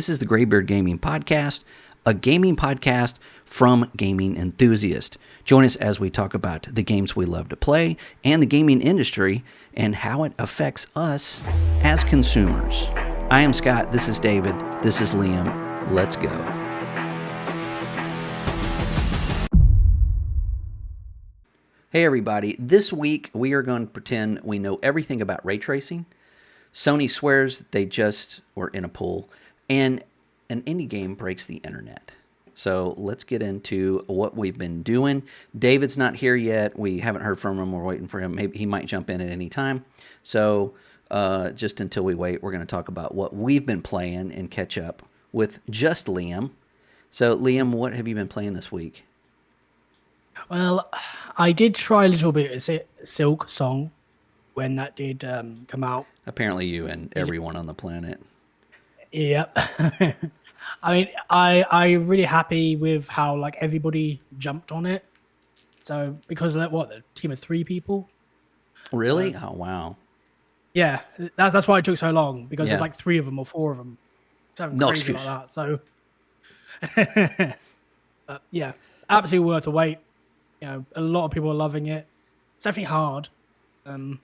This is the Graybeard Gaming Podcast, a gaming podcast from gaming enthusiasts. Join us as we talk about the games we love to play and the gaming industry and how it affects us as consumers. I am Scott. This is David. This is Liam. Let's go. Hey everybody, this week we are going to pretend we know everything about ray tracing. Sony swears they just were in a pool, and an indie game breaks the internet. So let's get into what we've been doing. David's not here yet. We haven't heard from him. We're waiting for him. Maybe he might jump in at any time. So just until we wait, we're going to talk about what we've been playing and catch up with just Liam. So Liam, what have you been playing this week? Well, I did try a little bit of Silk Song when that did come out. Apparently you and everyone on the planet. Yep. I mean, I'm really happy with how like everybody jumped on it. So because of that, what, the team of 3 people? Really? Oh wow. Yeah, that's why it took so long, because there's like 3 of them or 4 of them. Something No crazy excuse. like that. So yeah, absolutely worth the wait. You know, a lot of people are loving it. It's definitely hard. So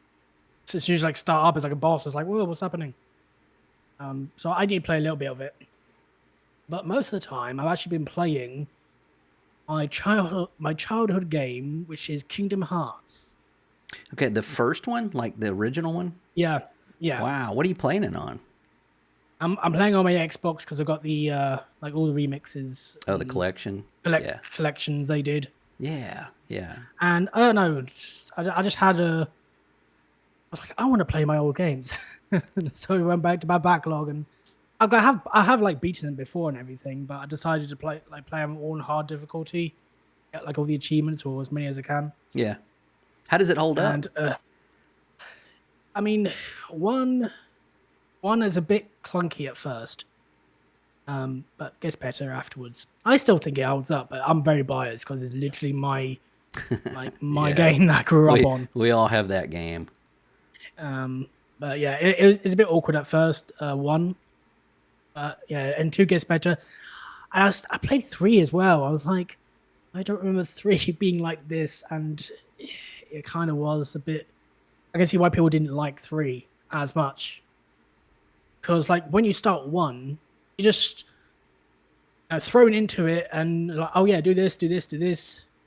as soon as you like start up, it's like a boss. It's like, whoa, what's happening? So I did play a little bit of it, but most of the time I've actually been playing my childhood game, which is Kingdom Hearts. Okay, the first one, like the original one? Yeah. Wow, what are you playing it on? I'm playing on my Xbox because I've got the like all the remixes. Oh, the collection? Collections they did. Yeah. And I don't know, I just had I was like, I want to play my old games. So I went back to my backlog, and I have like beaten them before and everything, but I decided to play them all on hard difficulty, get like all the achievements or as many as I can. Yeah. How does it hold up? And I mean, one is a bit clunky at first, but gets better afterwards. I still think it holds up, but I'm very biased because it's literally my game that I grew up on. We all have that game. But yeah, it's a bit awkward at first. 1, but yeah, and 2 gets better. I played 3 as well. I was like, I don't remember 3 being like this, and it kind of was a bit. I can see why people didn't like 3 as much, because like when you start 1, you just thrown into it, and like, oh yeah, do this. They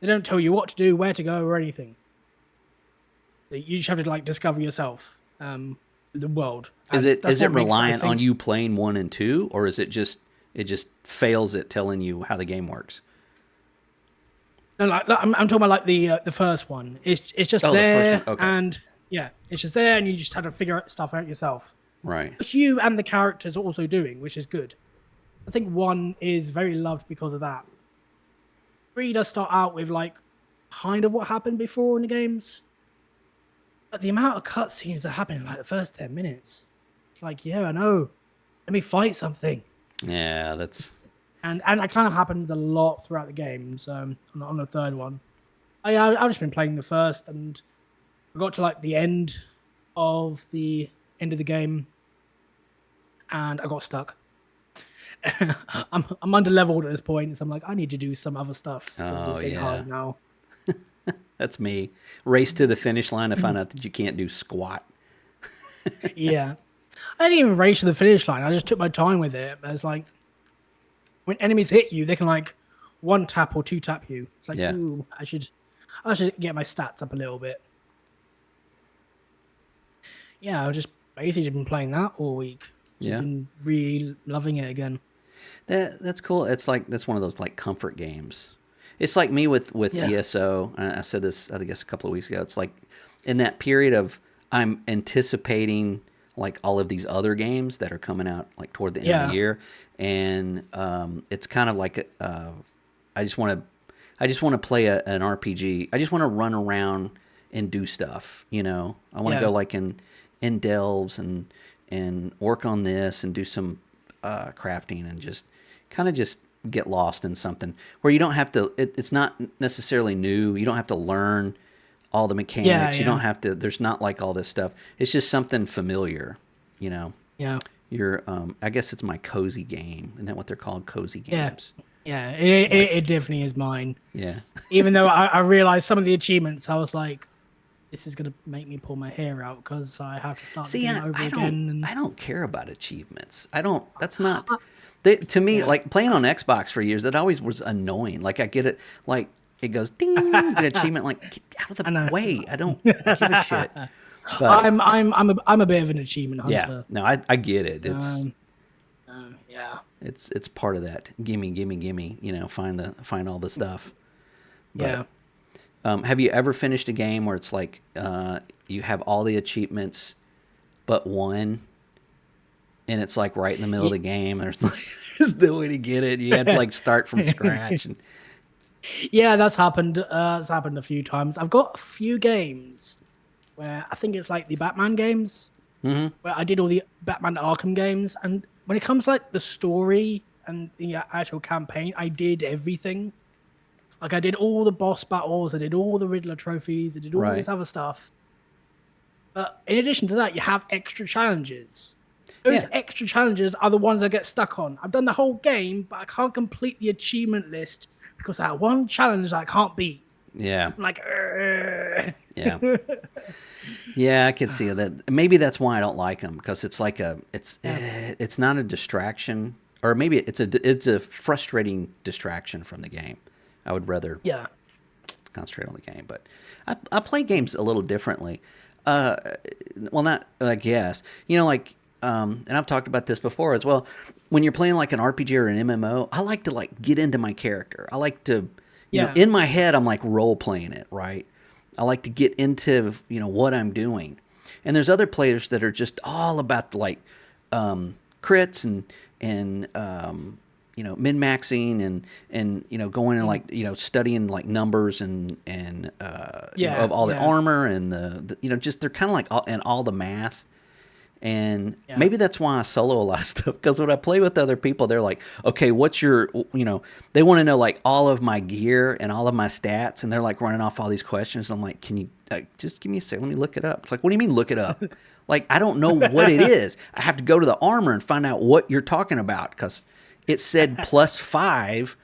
don't tell you what to do, where to go, or anything. You just have to like discover yourself. The world. Is it reliant on you playing 1 and 2, or is it just fails at telling you how the game works? No, I'm talking about like the first one. It's just there, okay. And yeah, it's just there, and you just have to figure stuff out yourself. Right. Which you and the characters are also doing, which is good. I think 1 is very loved because of that. 3 does start out with like kind of what happened before in the games. But the amount of cutscenes that happen in like the first 10 minutes, it's like, yeah, I know. Let me fight something. Yeah, that's... And that kind of happens a lot throughout the games. On the third one, I've just been playing the first, and I got to like the end of the game, and I got stuck. I'm under leveled at this point, so I'm like, I need to do some other stuff. Oh, it's getting hard now. That's me. Race to the finish line to find out that you can't do squat. Yeah. I didn't even race to the finish line. I just took my time with it. But it's like, when enemies hit you, they can like 1 tap or 2 tap you. It's like, ooh, I should get my stats up a little bit. Yeah, I've just basically been playing that all week. Yeah. Been really loving it again. That's cool. It's like, that's one of those like comfort games. It's like me with ESO. I said this, I guess, a couple of weeks ago. It's like in that period of I'm anticipating like all of these other games that are coming out like toward the end of the year, and it's kind of like I just want to play an RPG. I just want to run around and do stuff. You know, I want to go like in delves and work on this and do some crafting and just kind of just get lost in something where you don't have to, it's not necessarily new. You don't have to learn all the mechanics. You don't have to, there's not like all this stuff. It's just something familiar, you know? Yeah. Your I guess it's my cozy game. Isn't that what they're called? Cozy Yeah, games. yeah, it definitely is mine. Yeah. Even though I realized some of the achievements, I was like, this is gonna make me pull my hair out because I have to start the See, game over again. And I don't care about achievements. I don't. That's not. To me, yeah, like playing on Xbox for years, that always was annoying. Like I get it, like it goes ding, you get an achievement. Like get out of I the know. way. I don't give a shit. But I'm a bit of an achievement yeah, hunter. no, I get it. Yeah, It's part of that. Gimme, gimme, gimme. Find all the stuff. But yeah. have you ever finished a game where it's like you have all the achievements but one, and it's like right in the middle of the game? There's no way to get it. You had to like start from scratch. And Yeah, that's happened. It's happened a few times. I've got a few games where I think it's like the Batman games, where I did all the Batman Arkham games, and when it comes to, like the story and the actual campaign, I did everything. Like I did all the boss battles, I did all the Riddler trophies, I did all right, this other stuff. But in addition to that, you have extra challenges. Those yeah, extra challenges are the ones I get stuck on. I've done the whole game, but I can't complete the achievement list because I have one challenge that I can't beat. yeah, I'm like, yeah. Yeah, I could see that. Maybe that's why I don't like them, because it's like yeah, it's not a distraction, or maybe it's a frustrating distraction from the game. I would rather yeah, concentrate on the game, but I play games a little differently. Uh, well, not I guess like and I've talked about this before as well. When you're playing like an RPG or an MMO, I like to like get into my character. I like to, yeah, in my head, I'm like role playing it, right? I like to get into what I'm doing. And there's other players that are just all about the like crits and min maxing and going and like studying like numbers and yeah, of all the yeah, armor and the just they're kind of like all the math. And yeah, maybe that's why I solo a lot of stuff, because when I play with other people, they're like, okay, what's your, they want to know like all of my gear and all of my stats. And they're like running off all these questions. I'm like, can you just give me a second? Let me look it up. It's like, what do you mean look it up? Like, I don't know what it is. I have to go to the armor and find out what you're talking about, because it said +5,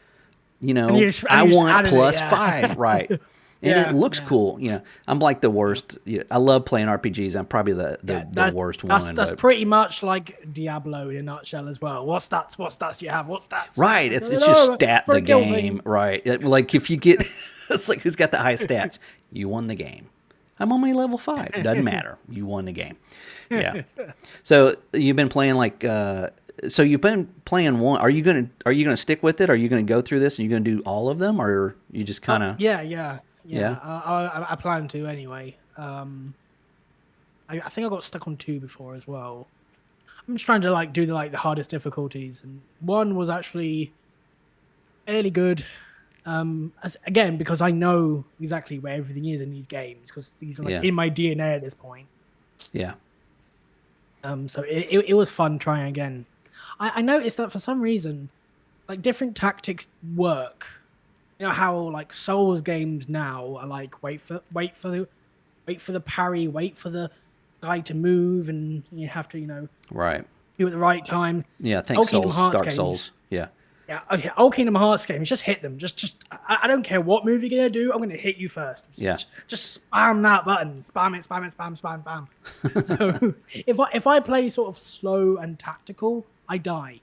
and I you just want added it, +5, right? And yeah, it looks yeah. cool. I'm like the worst. I love playing RPGs. I'm probably the That's worst that's one. that's But pretty much like Diablo in a nutshell as well. What stats? What stats do you have? What stats? right, I it's don't it's just know. stat For the kill game, things. right? Like if you get, it's like who's got the highest stats? You won the game. I'm only level 5. Doesn't matter. You won the game. Yeah. So you've been playing like. So you've been playing one. Are you gonna stick with it? Are you gonna go through this and you're gonna do all of them, or you just kind of Yeah, yeah, yeah? yeah. I plan to anyway. I think I got stuck on 2 before as well. I'm just trying to like do the hardest difficulties, and 1 was actually fairly good. As again, because I know exactly where everything is in these games, because these are like Yeah. in my DNA at this point. Yeah. So it was fun trying again. I noticed that for some reason, like different tactics work. You know how like Souls games now are like wait for the parry, wait for the guy to move, and you have to Right. do it at the right time. Yeah. Thanks, Old Kingdom Souls. Hearts Dark games. Souls. Yeah. Yeah, okay. Old Kingdom Hearts games, just hit them. I don't care what move you're gonna do. I'm gonna hit you first. Yeah. Just spam that button. Spam it. Spam it. Spam. Spam. Spam. So if I play sort of slow and tactical, I die.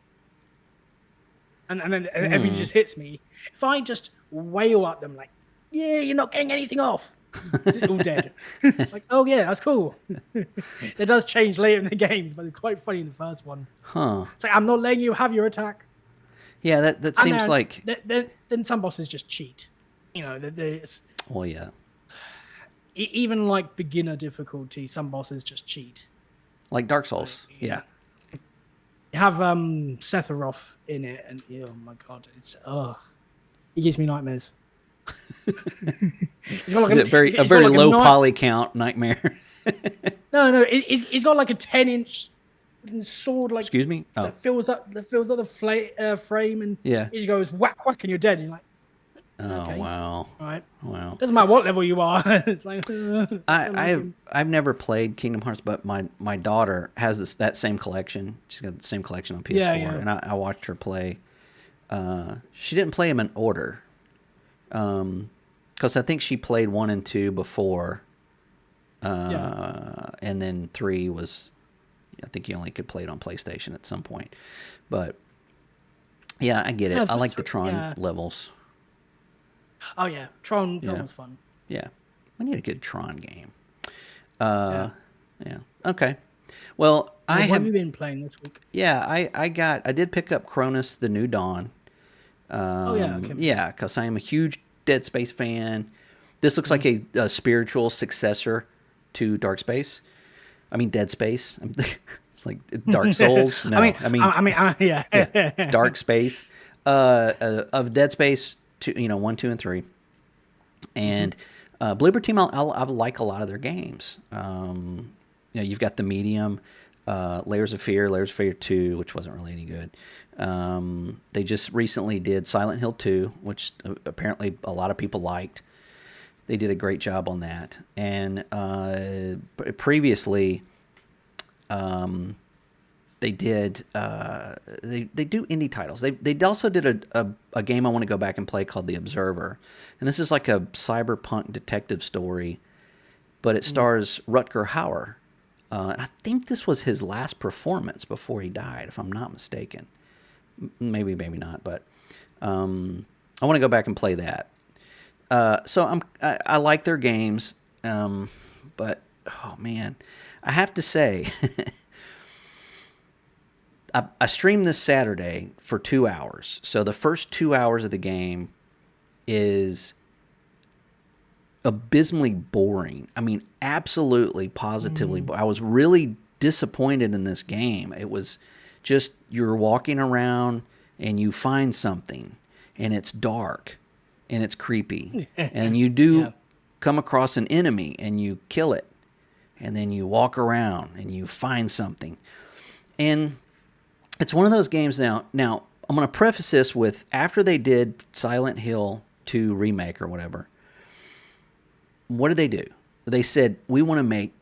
And then everything just hits me. If I just wail at them like, yeah, you're not getting anything off, it's all dead. It's like, oh yeah, that's cool. It does change later in the games, but it's quite funny in the first one. Huh. It's like, I'm not letting you have your attack. Yeah. That And seems like. then some bosses just cheat. There's Well, yeah. even like beginner difficulty, some bosses just cheat. Like Dark Souls. Yeah. You have Sephiroth in it, and oh my god, he gives me nightmares. He's got like A very he's got like low nine- poly count nightmare. No, he's got like a 10-inch sword, like Excuse me. Oh, that fills up the frame, and yeah. he just goes whack whack, and you're dead. And you're like, Oh Okay, wow, all right. wow. Doesn't matter what level you are. It's like I I don't like I've him. I've never played Kingdom Hearts, but my daughter has that same collection. She's got the same collection on Yeah, PS4, yeah. and I watched her play. She didn't play them in order, because I think she played 1 and 2 before, Yeah. and then 3 was. I think you only could play it on PlayStation at some point, but yeah, I get it. I like the Tron Yeah. levels. Oh yeah. Tron Yeah, was fun. yeah. We need a good Tron game. Yeah. Yeah. Okay. Well, I What have have. you been playing this week? Yeah, I did pick up Cronus: The New Dawn. Oh yeah. Okay. Yeah, because I am a huge Dead Space fan. This looks like a spiritual successor to Dark Space. I mean, Dead Space. It's like Dark Souls. I No, mean, I mean, yeah. yeah, Dark Space. Of Dead Space, 2, 1, 2, and 3, Mhm. and Bloober Team. I like a lot of their games. You've got the medium, Layers of Fear 2, which wasn't really any good. They just recently did Silent Hill 2, which apparently a lot of people liked. They did a great job on that. And previously, they did they do indie titles. They also did a game I want to go back and play called The Observer, and this is like a cyberpunk detective story, but it stars Rutger Hauer, and I think this was his last performance before he died, if I'm not mistaken. Maybe not, but I want to go back and play that. I like their games, but oh man, I have to say. I streamed this Saturday for 2 hours. So the first 2 hours of the game is abysmally boring. I mean, absolutely, positively. I was really disappointed in this game. It was just you're walking around and you find something, and it's dark and it's creepy, and you Yeah. do come across an enemy and you kill it, and then you walk around and you find something, and it's one of those games now. Now, I'm going to preface this with after they did Silent Hill 2 remake or whatever, what did they do? They said, we want to make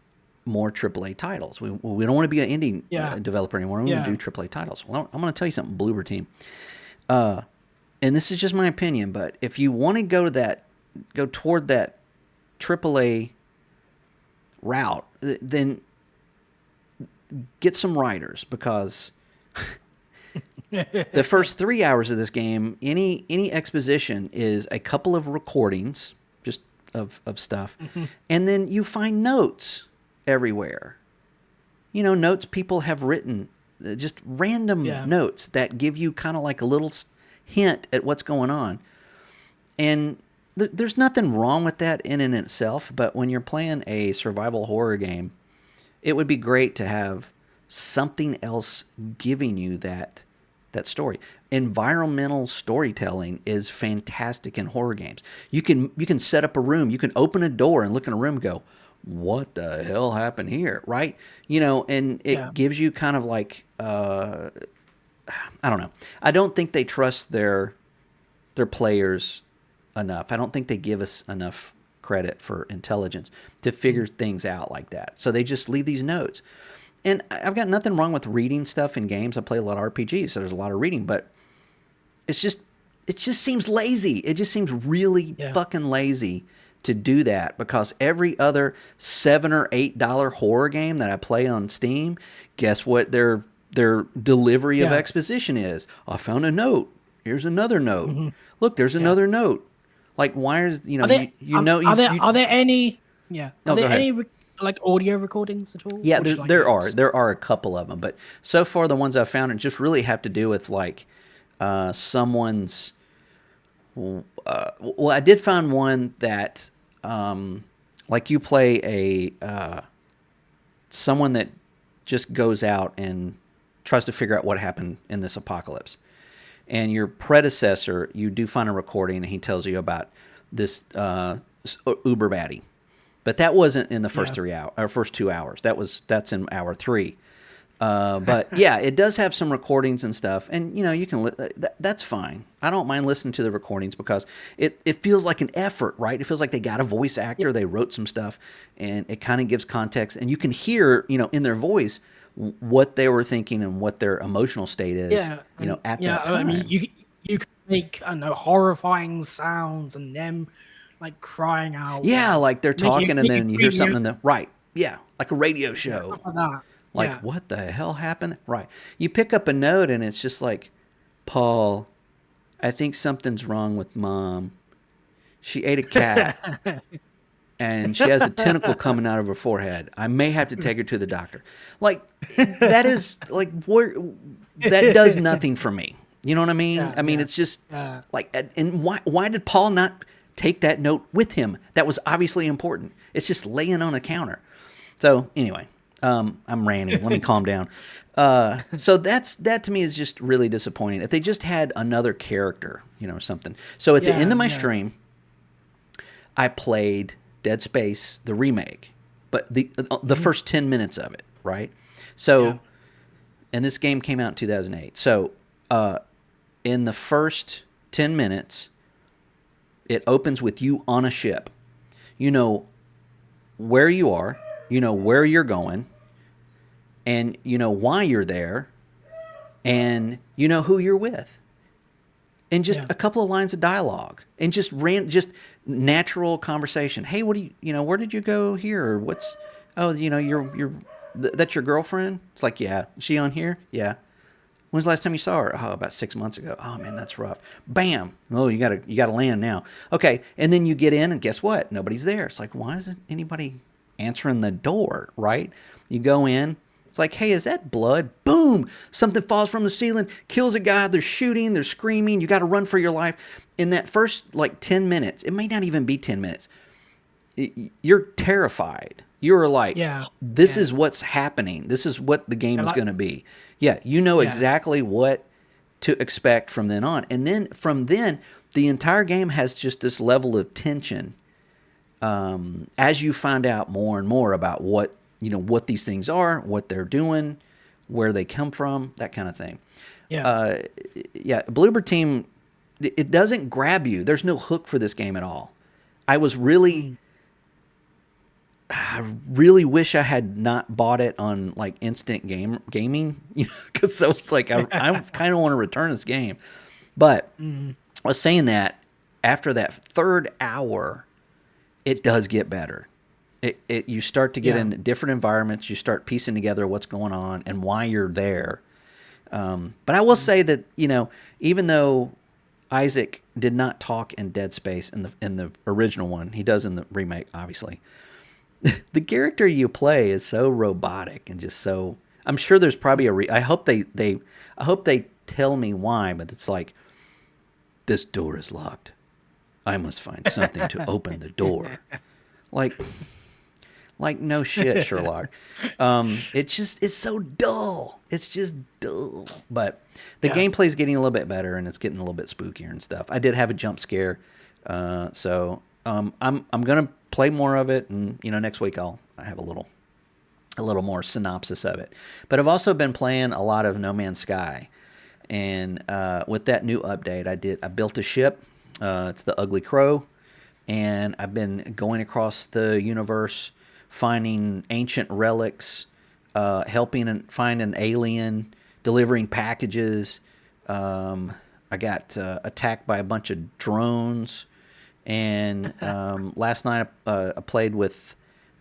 more AAA titles. We don't want to be an indie Yeah. developer anymore. We want Yeah. to do AAA titles. Well, I'm going to tell you something, Bloober Team. And this is just my opinion, but if you want to go toward that AAA route, then get some writers, because the first 3 hours of this game, any exposition is a couple of recordings, just of stuff, and then you find notes everywhere. Notes people have written, just random Yeah. notes that give you kind of like a little hint at what's going on. And there's nothing wrong with that in and itself, but when you're playing a survival horror game, it would be great to have something else giving you that story. Environmental storytelling is fantastic in horror games. You can set up a room, you can open a door and look in a room and go, what the hell happened here, right? And Yeah. it gives you kind of like I don't know. I don't think they trust their players enough. I don't think they give us enough credit for intelligence to figure things out like that. So they just leave these notes. And I've got nothing wrong with reading stuff in games. I play a lot of RPGs, so there's a lot of reading, but it just seems lazy. It just seems really Yeah. fucking lazy to do that, because every other $7 or $8 horror game that I play on Steam, guess what their delivery of Yeah. exposition is? I found a note. Here's another note. Look, there's Yeah. another note. Like, why is Are there you know are there you are there any yeah are no, go there ahead. any like audio recordings at all? Yeah, Or just like there are a couple of them, but so far the ones I've found just really have to do with like someone's. Well, I did find one that like you play someone that just goes out and tries to figure out what happened in this apocalypse. And your predecessor, you do find a recording, and he tells you about this uber baddie. But that wasn't in the first Yeah. 3 hours or first 2 hours. That's in hour 3. But yeah, it does have some recordings and stuff, and you know you can that's fine. I don't mind listening to the recordings because it feels like an effort, right? It feels like they got a voice Yeah, actor, they wrote some stuff, and it kind of gives context, and you can hear in their voice what they were thinking and what their emotional state is, yeah, at yeah. that I mean, time. you can make, I don't know, horrifying sounds and them like crying out Yeah, or like they're talking, and make it then you hear creepy. something in the right. Yeah, like a radio Yeah, stuff show. like that. Like, Yeah. what the hell happened? Right. You pick up a note and it's just like, Paul, I think something's wrong with mom. She ate a cat and she has a tentacle coming out of her forehead. I may have to take her to the doctor. Like, that is like, where that does nothing for me. You know what I mean? Yeah, I mean, yeah, it's just yeah, like, and why did Paul not take that note with him? That was obviously important. It's just laying on a counter. So anyway, I'm ranting. Let me calm down. So that to me is just really disappointing. If they just had another character, or something. So at the end yeah, of my yeah. stream, I played Dead Space the remake, but the Mhm. first 10 minutes of it, right? Yeah. So, and this game came out in 2008. So, in the first 10 minutes, it opens with you on a ship. You know where you are. You know where you're going, and you know why you're there, and you know who you're with, and just Yeah. a couple of lines of dialogue, and just natural conversation. Hey, what do where did you go here, or what's, oh, that's your girlfriend. It's like, yeah, is she on here? Yeah. When's the last time you saw her? Oh, about 6 months ago. Oh man, that's rough. Bam. Oh, you gotta land now. Okay, and then you get in, and guess what? Nobody's there. It's like, why isn't anybody answering the door? Right? You go in. It's like, hey, is that blood? Boom! Something falls from the ceiling, kills a guy. They're shooting. They're screaming. You got to run for your life. In that first like 10 minutes, it may not even be 10 minutes. You're terrified. You're like, Yeah. this Yeah. is what's happening. This is what the game Yeah. is Like, going to be. Yeah, you know yeah. exactly what to expect from then on. And then from then, the entire game has just this level of tension as you find out more and more about what these things are, what they're doing, where they come from, that kind of thing. Yeah. Uh, yeah, Bloober Team, it doesn't grab you. There's no hook for this game at all. I was really Mm. I really wish I had not bought it on like instant gaming, because I was like, I kind of want to return this game. But Mm. I was saying that after that third hour, it does get better. You start to get Yeah. in different environments. You start piecing together what's going on and why you're there. But I will Mm. say that even though Isaac did not talk in Dead Space in the original one, he does in the remake, obviously. The character you play is so robotic and just so. I'm sure there's probably I hope I hope they tell me why, but it's like, this door is locked. I must find something to open the door. Like, no shit, Sherlock. It's so dull. It's just dull. But the Yeah. gameplay's getting a little bit better, and it's getting a little bit spookier and stuff. I did have a jump scare, so I'm gonna play more of it, and next week I have a little more synopsis of it. But I've also been playing a lot of No Man's Sky, and with that new update, I built a ship. It's the Ugly Crow, and I've been going across the universe, finding ancient relics, helping and find an alien, delivering packages. I got attacked by a bunch of drones, and last night I played with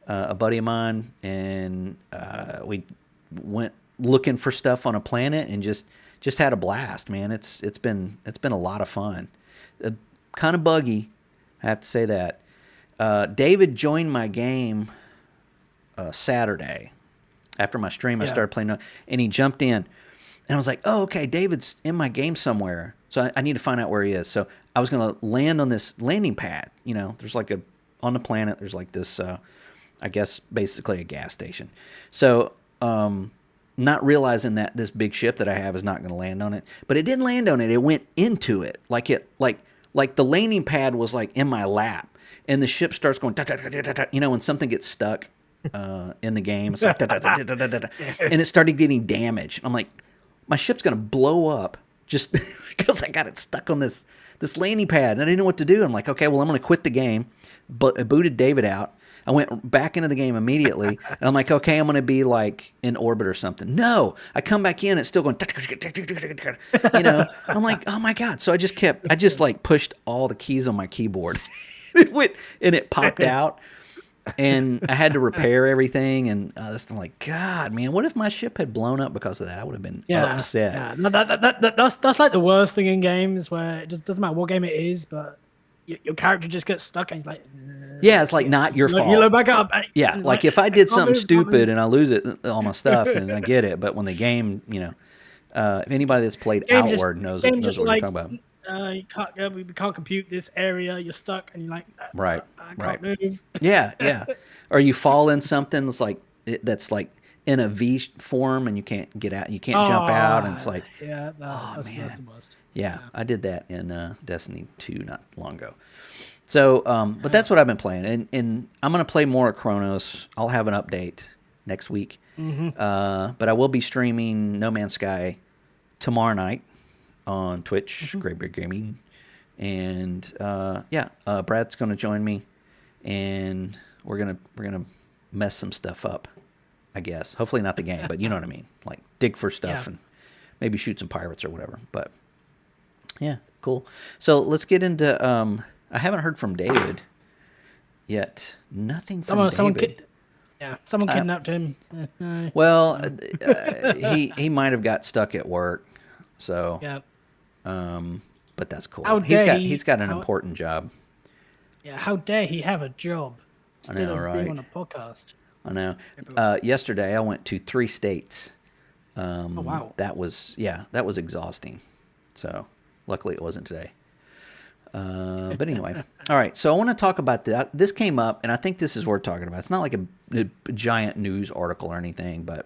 a buddy of mine, and we went looking for stuff on a planet, and just had a blast, man. It's been a lot of fun. Kind of buggy, I have to say that. David joined my game Saturday after my stream. I Yeah. started playing, and he jumped in, and I was like, "Oh, okay, David's in my game somewhere, so I need to find out where he is." So I was gonna land on this landing pad. There's like on the planet. There's like this, I guess, basically a gas station. So, not realizing that this big ship that I have is not going to land on it, but it didn't land on it. It went into it, like the landing pad was like in my lap, and the ship starts going, ta, ta, ta, ta, ta, ta, when something gets stuck. in the game. It's like, and it started getting damaged. I'm like, my ship's gonna blow up just because I got it stuck on this landing pad, and I didn't know what to do. I'm like, okay, well, I'm gonna quit the game. But I booted David out. I went back into the game immediately, and I'm like, okay, I'm gonna be like in orbit or something. No, I come back in, it's still going, you know. I'm like, oh my god! So I just like pushed all the keys on my keyboard, it went and it popped out, and I had to repair everything. And I'm like, God, man, what if my ship had blown up because of that? I would have been upset. Yeah, no, that's like the worst thing in games where it just doesn't matter what game it is, but your character just gets stuck and he's like, yeah, it's like not your fault. You load back up. Yeah, like if I did something stupid and I lose it, all my stuff, and I get it. But when the game, you know, if anybody that's played Outward knows what you're talking about. You can't, we can't compute this area. You're stuck, and you're like, right, I can't move. Yeah. Or you fall in something that's like in a V form, and you can't get out. You can't jump out, and it's like, that's the worst. Yeah, I did that in Destiny 2 not long ago. So, but that's what I've been playing, and I'm gonna play more of Chronos. I'll have an update next week, but I will be streaming No Man's Sky tomorrow night on Twitch, Great Bear Gaming, and Brad's gonna join me, and we're gonna mess some stuff up, I guess. Hopefully not the game, but you know what I mean, like dig for stuff and maybe shoot some pirates or whatever. But yeah, cool. So let's get into. I haven't heard from David yet. Nothing from David. Someone kidnapped him. Well, he might have got stuck at work. So, but that's cool. He's got an important job. Yeah, how dare he have a job instead of being on a podcast? I know. Yesterday I went to 3 states. Oh wow. That was exhausting. So luckily it wasn't today. But anyway, all right. So I want to talk about that. This came up, and I think this is worth talking about. It's not like a giant news article or anything, but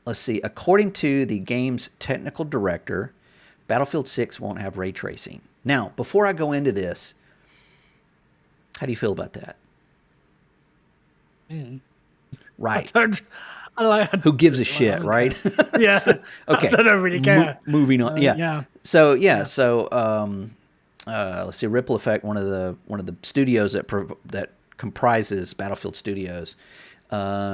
let's see. According to the game's technical director, Battlefield 6 won't have ray tracing. Now, before I go into this, how do you feel about that? Right. Who gives a shit, right? Yeah. Okay. I don't really care. Moving on. Yeah. So let's see. Ripple Effect, one of the studios that comprises Battlefield Studios,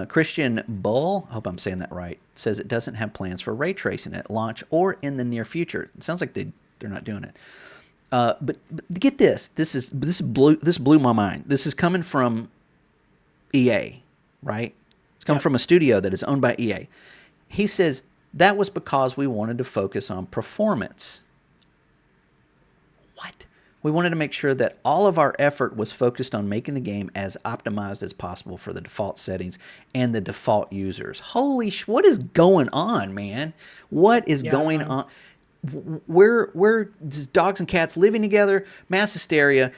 Christian Bull, I hope I'm saying that right, says it doesn't have plans for ray tracing at launch or in the near future. It sounds like they're not doing it. But get this. This blew my mind. This is coming from EA, right? It's coming from a studio that is owned by EA. He says that was because we wanted to focus on performance. What? We wanted to make sure that all of our effort was focused on making the game as optimized as possible for the default settings and the default users. Holy what is going on, man? What is going on? We're just dogs and cats living together, mass hysteria.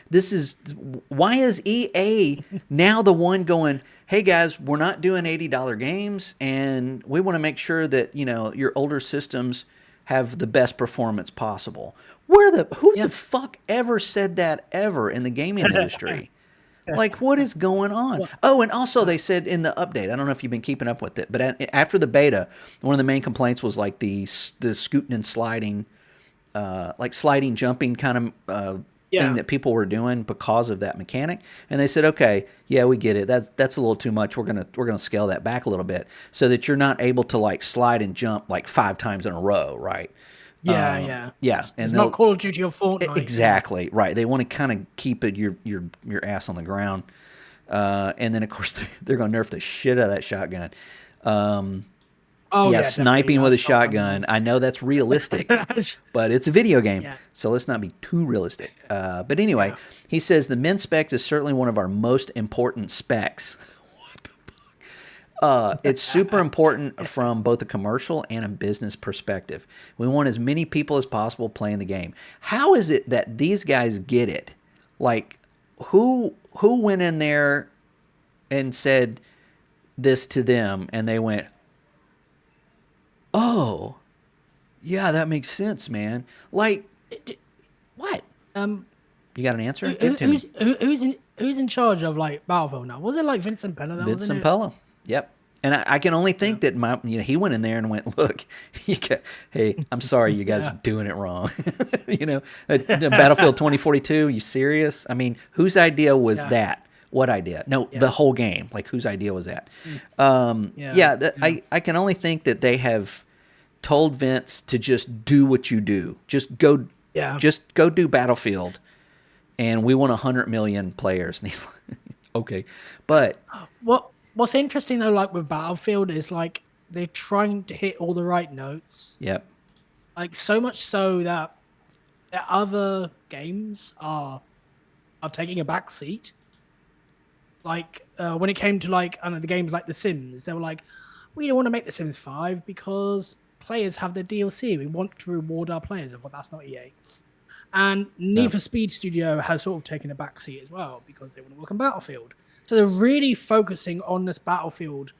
Why is EA now the one going, hey guys, we're not doing $80 games, and we want to make sure that, you know, your older systems have the best performance possible. Who the fuck ever said that ever in the gaming industry? Like, what is going on? Oh, and also they said in the update, I don't know if you've been keeping up with it, but after the beta, one of the main complaints was like the scooting and sliding, like sliding, jumping kind of thing that people were doing because of that mechanic. And they said, okay, yeah, we get it. That's a little too much. We're gonna scale that back a little bit so that you're not able to like slide and jump like 5 times in a row, right? Yeah. And it's not Call of Duty or Fortnite. Exactly, right. They want to kind of keep it your ass on the ground, and then of course they're going to nerf the shit out of that shotgun. Sniping with a shotgun. I know that's realistic, but it's a video game, so let's not be too realistic. But anyway, he says the min specs is certainly one of our most important specs. It's super important from both a commercial and a business perspective. We want as many people as possible playing the game. How is it that these guys get it? Like, who went in there and said this to them, and they went, "Oh, yeah, that makes sense, man." Like, what? You got an answer? who's in charge of like Battlefield now? Was it like Vincent Pella? That Vince wasn't it? Zampella. Yep. And I can only think that he went in there and went, look, hey, I'm sorry, you guys Yeah. are doing it wrong. Battlefield 2042, you serious? I mean, whose idea was Yeah. that? What idea? No, Yeah. the whole game. Like, whose idea was that? Yeah. I can only think that they have told Vince to just do what you do. Just go Yeah. do Battlefield, and we want 100 million players. And he's like, okay. But What's interesting though, like with Battlefield, is like they're trying to hit all the right notes. yep. Like so much so that the other games are taking a back seat. Like when it came to like I don't know the games like The Sims, they were like, we don't want to make The Sims 5 because players have their DLC. We want to reward our players. But that's not EA. And Need for Speed Studio has sort of taken a back seat as well because they want to work on Battlefield. So they're really focusing on this Battlefield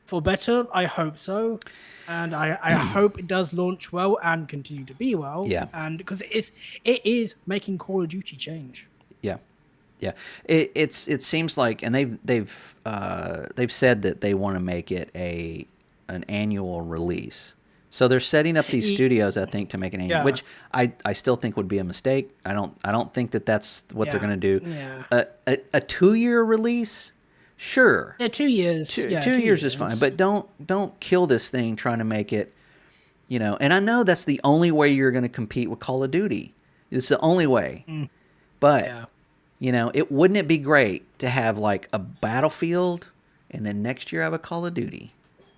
for better. I hope so. And I hope it does launch well and continue to be well. Yeah. And because it is making Call of Duty change. Yeah, yeah. It seems like, and they've said that they want to make it an annual release. So they're setting up these studios, I think, to make an annual, which I still think would be a mistake. I don't think that that's what they're going to do. Yeah. A 2-year release, sure. Yeah, 2 years. Two, yeah, 2 years is fine, but don't kill this thing trying to make it, And I know that's the only way you're going to compete with Call of Duty. It's the only way. But wouldn't it be great to have like a Battlefield, and then next year have a Call of Duty,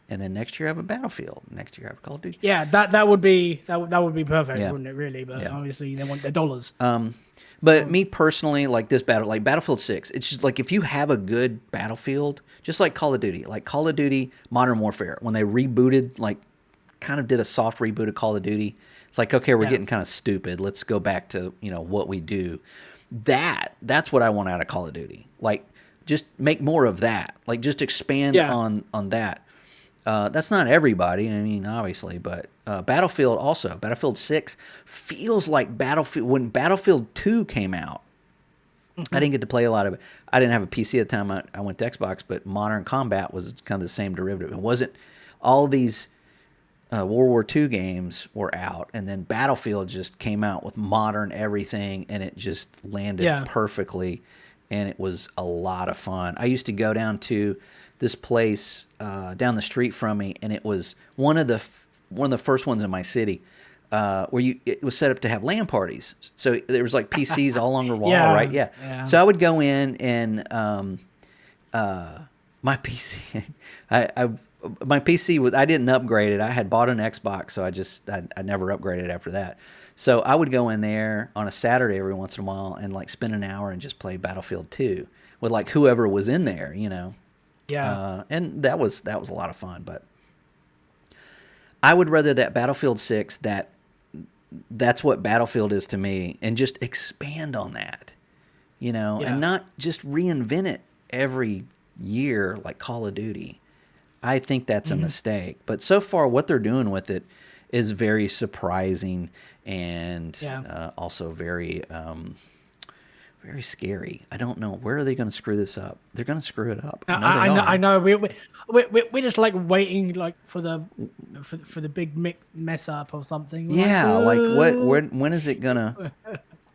and then next year have a Battlefield, next year have a Call of Duty. Yeah, that would be perfect, Yeah. wouldn't it? Really, but Yeah. obviously they want their dollars. But me personally, like Battlefield 6, it's just like if you have a good Battlefield, just like Call of Duty Modern Warfare, when they rebooted, like kind of did a soft reboot of Call of Duty, it's like, okay, we're getting kind of stupid. Let's go back to, what we do. That's what I want out of Call of Duty. Like, just make more of that. Like, just expand on that. That's not everybody, I mean, obviously, but Battlefield also. Battlefield 6 feels like Battlefield. When Battlefield 2 came out, I didn't get to play a lot of it. I didn't have a PC at the time. I went to Xbox, but Modern Combat was kind of the same derivative. It wasn't all these World War II games were out, and then Battlefield just came out with modern everything, and it just landed perfectly, and it was a lot of fun. I used to go down to this place down the street from me, and it was one of the first ones in my city where it was set up to have LAN parties. So there was like PCs all along the wall, right? Yeah. So I would go in and my PC, my PC was, I didn't upgrade it. I had bought an Xbox, so I never upgraded after that. So I would go in there on a Saturday every once in a while and like spend an hour and just play Battlefield 2 with like whoever was in there, Yeah. And that was a lot of fun. But I would rather that Battlefield 6, that's what Battlefield is to me, and just expand on that, and not just reinvent it every year like Call of Duty. I think that's a mistake. But so far, what they're doing with it is very surprising and also very very scary. I don't know. Where are they going to screw this up? They're going to screw it up. I know. We're just like waiting like for the big mess up or something. When is it gonna?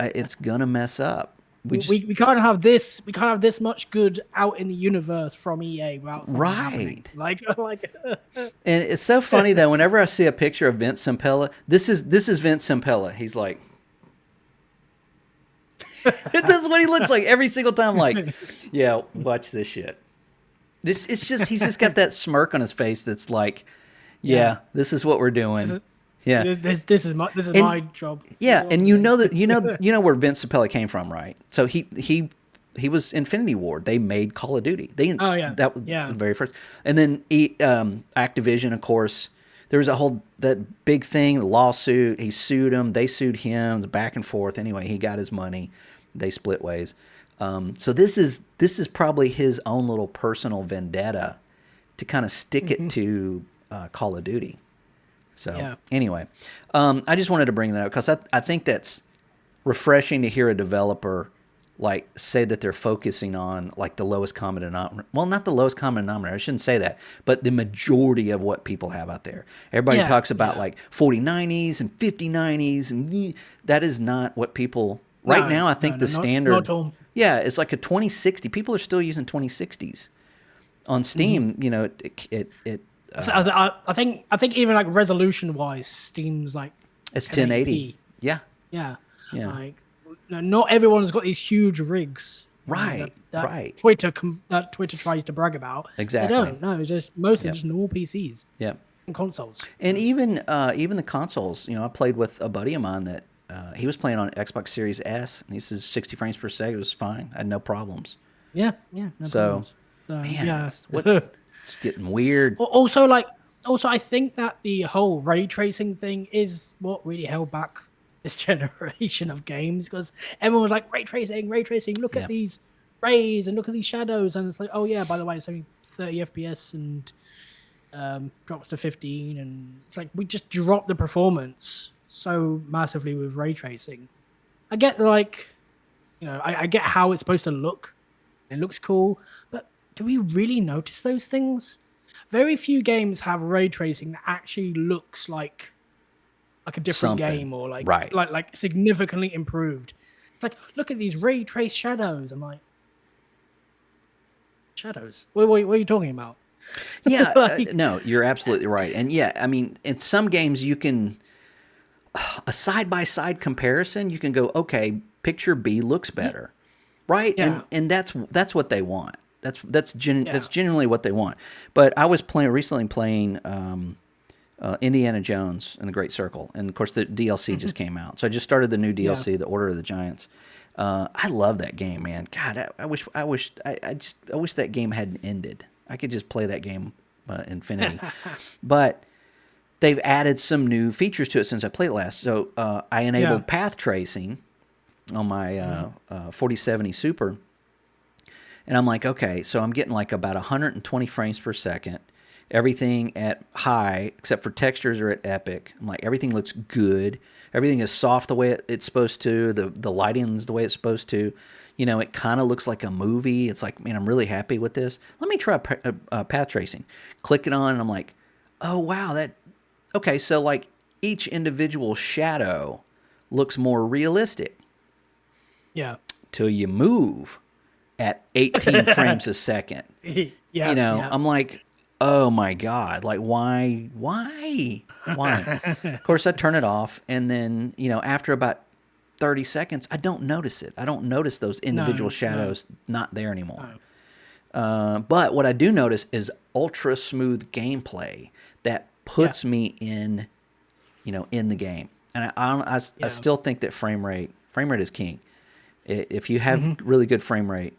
It's gonna mess up. We can't have this. We can't have this much good out in the universe from EA without something happening. Like. And it's so funny that whenever I see a picture of Vince Zampella, this is Vince Zampella. He's like. This is what he looks like every single time. Like, yeah, watch this shit. He's just got that smirk on his face. That's like, this is what we're doing. This is my job. Yeah, and you know where Vince Zampella came from, right? So he was Infinity Ward. They made Call of Duty. That was the very first. And then Activision, of course. There was that big thing, the lawsuit. He sued them. They sued him. Back and forth. Anyway, he got his money. They split ways. So this is probably his own little personal vendetta to kind of stick it to Call of Duty. So anyway, I just wanted to bring that up because I think that's refreshing to hear a developer like say that they're focusing on like the lowest common denominator. Well, not the lowest common denominator. I shouldn't say that, but the majority of what people have out there. Everybody Yeah, talks about yeah. like 4090s and 5090s, and that is not what people right No, now. I no, think no, the not standard, at all. yeah, it's like a 2060. People are still using 2060s on Steam. You know, I think even like resolution wise, Steam's like it's 1080. 1080p. Yeah, Yeah, yeah, like not everyone's got these huge rigs. right, That right, Twitter tries to brag about. They exactly. don't. No, it's just mostly Yep. just normal PCs Yep. and consoles. And even the consoles, I played with a buddy of mine that he was playing on Xbox Series S, and he says 60 frames per second was fine. I had no problems. Yeah, yeah, no So, problems. So man, yeah. it's getting weird. Also, like, also, I think that the whole ray tracing thing is what really held back this generation of games because everyone was like, ray tracing, ray tracing. Look at Yeah, these rays and look at these shadows, and it's like, oh yeah, by the way, it's only 30 FPS and drops to 15, and it's like we just dropped the performance so massively with ray tracing. I get like, I get how it's supposed to look. It looks cool, but do we really notice those things? Very few games have ray tracing that actually looks like a different something. game or like Right. like significantly improved. It's like, look at these ray trace shadows. I'm like, shadows? What are you talking about? Yeah, Like, no, you're absolutely right. And yeah, I mean, in some games you can a side by side comparison. You can go, okay, picture B looks better, right? yeah, And that's what they want. That's yeah. genuinely what they want. But I was recently playing Indiana Jones and the Great Circle, and of course the DLC just came out. So I just started the new Yeah. DLC, The Order of the Giants. I love that game, man. God, I wish that game hadn't ended. I could just play that game infinity. But they've added some new features to it since I played last. So I Yeah. enabled path tracing on my 4070 Super, and I'm like, okay, so I'm getting like about 120 frames per second. Everything at high, except for textures, are at epic. I'm like, everything looks good. Everything is soft the way it's supposed to. The lighting's the way it's supposed to. It kind of looks like a movie. It's like, man, I'm really happy with this. Let me try path tracing. Click it on, and I'm like, oh wow, okay. So like each individual shadow looks more realistic Yeah. till you move at 18 frames a second. Yeah. Yeah. I'm like, oh my God, like why? Of course, I turn it off, and then, after about 30 seconds, I don't notice it. I don't notice those individual No, no, shadows not there anymore. no. But what I do notice is ultra smooth gameplay that Yeah. puts me in the game. And I Yeah. still think that frame rate is king. If you have really good frame rate,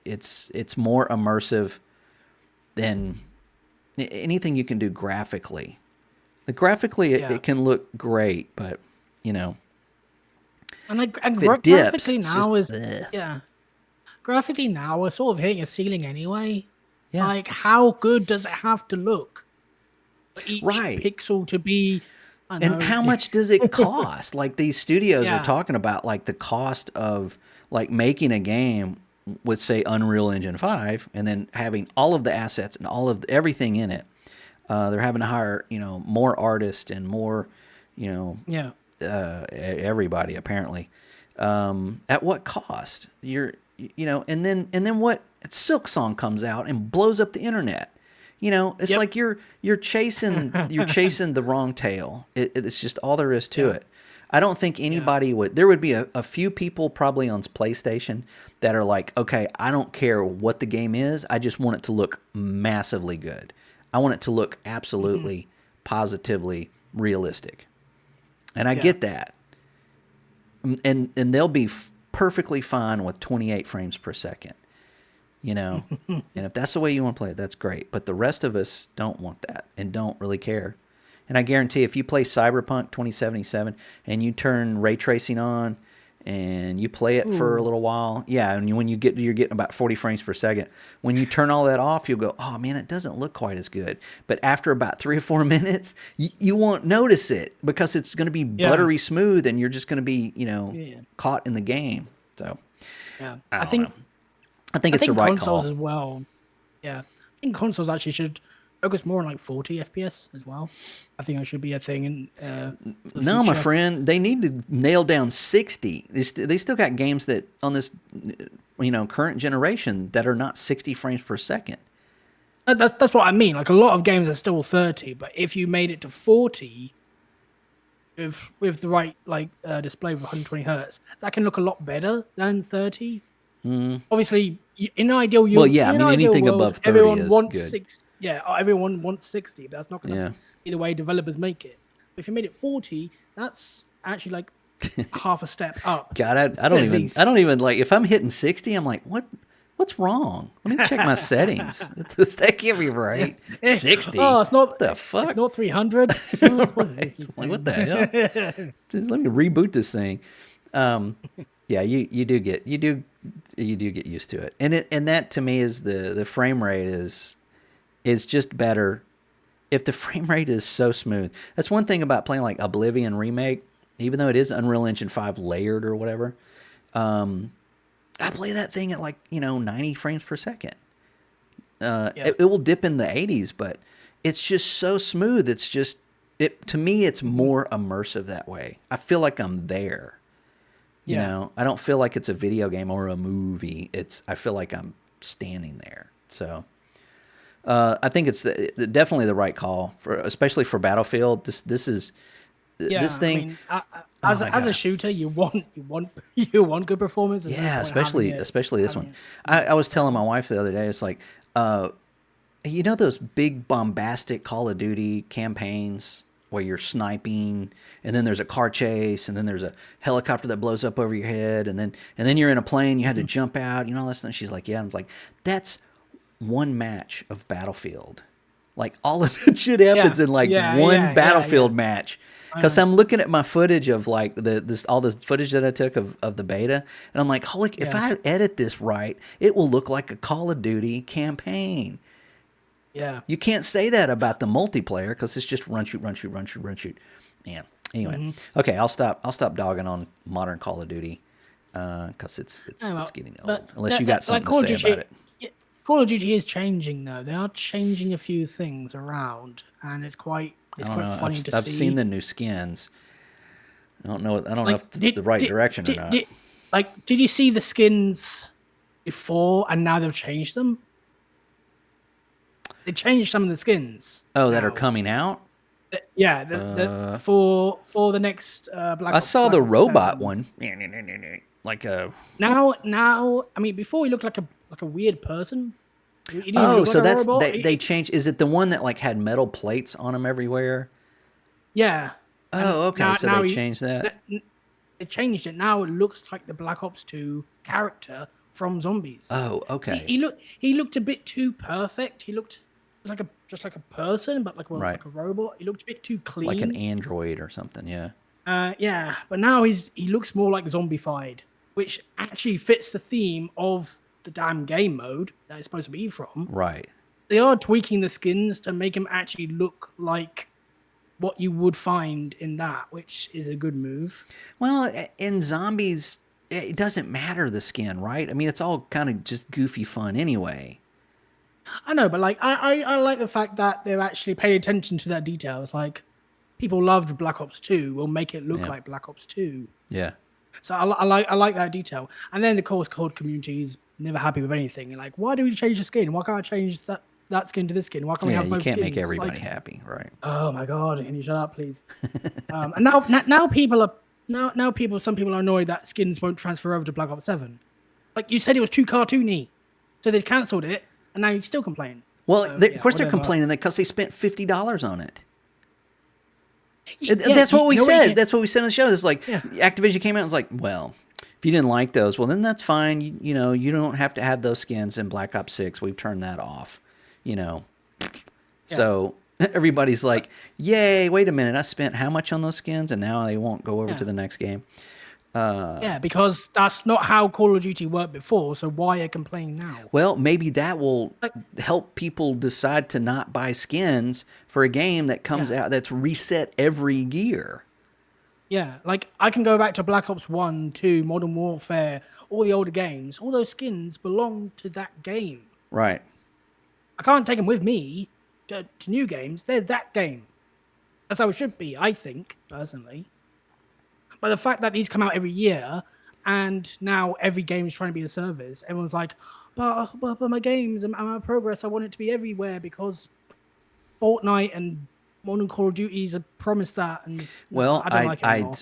it's more immersive than anything you can do graphically. Graphically, Yeah. it can look great, but And if it dips, graphically it's now just is ugh. yeah. Graphically now we're sort of hitting a ceiling anyway. Yeah, Like, how good does it have to look for each right. pixel to be? I And know. how much does it cost? Like these studios are Yeah. talking about like the cost of like making a game with say Unreal Engine 5 and then having all of the assets and all of everything in it. They're having to hire, more artists and more, you know, Yeah. everybody apparently. At what cost? And then what? Silk Song comes out and blows up the internet. It's Yep. like you're chasing the wrong tail. It's just all there is to Yeah. it. I don't think anybody would. There would be a few people probably on PlayStation that are like, okay, I don't care what the game is. I just want it to look massively good. I want it to look absolutely, positively realistic. And I Yeah. get that. And they'll be perfectly fine with 28 frames per second. And if that's the way you want to play it, that's great. But the rest of us don't want that and don't really care. And I guarantee if you play Cyberpunk 2077 and you turn ray tracing on and you play it for a Ooh. little while, yeah, and when you're getting about 40 frames per second. When you turn all that off, you'll go, oh man, it doesn't look quite as good. But after about 3 or 4 minutes, you won't notice it because it's going to be Yeah. buttery smooth and you're just going to be, Yeah. caught in the game. So Yeah, I I don't know. think I think I it's the think right consoles call. as well. Yeah, I think consoles actually should focus more on like 40 FPS as well. I think that should be a thing for the No, my future. friend, they need to nail down 60. They still got games that on this, current generation that are not 60 frames per second. That's what I mean. Like a lot of games are still 30, but if you made it to 40 with the right display with 120 hertz, that can look a lot better than 30. Obviously, Well, yeah, I in an mean ideal anything world, above 30 everyone is wants good. six. Yeah, everyone wants 60, but that's not going to Yeah. be the way developers make it. If you made it 40, that's actually like half a step up, God, I don't at even least. like if I'm hitting 60, I'm like, what's wrong? Let me check my settings. That can't be right. 60? Oh, What the it's fuck? not 300. Oh, I suppose it is Right. Like, what the hell? 60. Just let me reboot this thing. Yeah, you do get used to it, and that to me is the frame rate is just better if the frame rate is so smooth. That's one thing about playing like Oblivion Remake, even though it is Unreal Engine 5 layered or whatever. I play that thing at 90 frames per second. Yeah, It will dip in the 80s, but it's just so smooth. It's just it to me. It's more immersive that way. I feel like I'm there. yeah, I don't feel like it's a video game or a movie. I feel like I'm standing there. So I think it's definitely the right call especially for Battlefield. This is this yeah. I thing. mean, Oh my as a god. shooter, you want good performance. There's no Yeah, point having especially this having one. it I was telling my terrible. wife the other day. It's like, those big bombastic Call of Duty campaigns where you're sniping, and then there's a car chase, and then there's a helicopter that blows up over your head, and then you're in a plane. You had to Mhm. jump out. All that stuff. She's like, yeah. I was like, that's one match of Battlefield. Like all of the shit happens Yeah, in like yeah, one yeah, yeah, yeah. Battlefield match. I Because know. I'm looking at my footage of like all the footage that I took of the beta, and I'm like, holy, if Yeah, I edit this right, it will look like a Call of Duty campaign. yeah. You can't say that about the multiplayer because it's just run shoot run shoot run shoot run shoot. Yeah. Anyway, Hmm. okay, I'll stop dogging on modern Call of Duty because it's Well, getting old. but Unless you got like something to Call of say about Duty, it. yeah, Call of Duty is changing though. They are changing a few things around, and I it's don't quite know. I've funny to I've seen see. the new skins. I don't know Like, if it's the right direction or not. did you see the skins before, and now they've changed them? They changed some of the skins Oh, that are now. coming out. Yeah, the Uh, for the next I saw Black the Ops robot 7. one. Like a Now, I mean, before he looked like a weird person. He didn't even oh, look like so a that's robot. they changed. Is it the one that like had metal plates on them everywhere? Yeah, and Oh, okay. So now they he changed that. they changed it. Now it looks like the Black Ops 2 character from Zombies. Oh, See, okay. he looked a bit too perfect. He looked like a just like a person, but Right. like a robot. He looked a bit too Like an clean. android or something. Yeah. Yeah, but now he looks more like zombified, which actually fits the theme of the damn game mode that it's supposed to be from. Right. They are tweaking the skins to make him actually look like what you would find in that, which is a good move. Well, in zombies, it doesn't matter the skin, right? I mean, it's all kind of just goofy fun anyway. I know, but like I like the fact that they're actually paying attention to that detail. It's like people loved Black Ops 2, will make it look Yeah. like Black Ops 2. Yeah. So I like that detail. And then of course COD community is never happy with anything. You're like, why do we change the skin? Why can't I change that skin to this skin? Why can't we Yeah. have You both can't skins? make It's everybody like, happy, right? oh my god, can you shut up, please? And now people, some people are annoyed that skins won't transfer over to Black Ops 7. Like you said, it was too cartoony, so they cancelled it, and now you still complain. Well, So of yeah, course they're whatever. complaining that because they spent $50 on it. Yeah, That's what we you know what you said. can. That's what we said on the show. It's like Yeah, Activision came out and was like, well, if you didn't like those, well, then that's fine. You don't have to have those skins in Black Ops 6. We've turned that off. You know, yeah. so everybody's like, yay, wait a minute. I spent how much on those skins and now they won't go over to Yeah. the next game. Yeah, because that's not how Call of Duty worked before. So why are you complaining now? Well, maybe that will Like, help people decide to not buy skins for a game that comes yeah, out that's reset every year. Yeah, like I can go back to Black Ops 1, 2, Modern Warfare, all the older games. All those skins belong to that game. Right. I can't take them with me to new games. They're that game. That's how it should be, I think, personally. But the fact that these come out every year and now every game is trying to be a service, everyone's like, but my games and my progress, I want it to be everywhere because Fortnite and Modern Call of Duties have promised that. And no, Well, I don't like it anymore.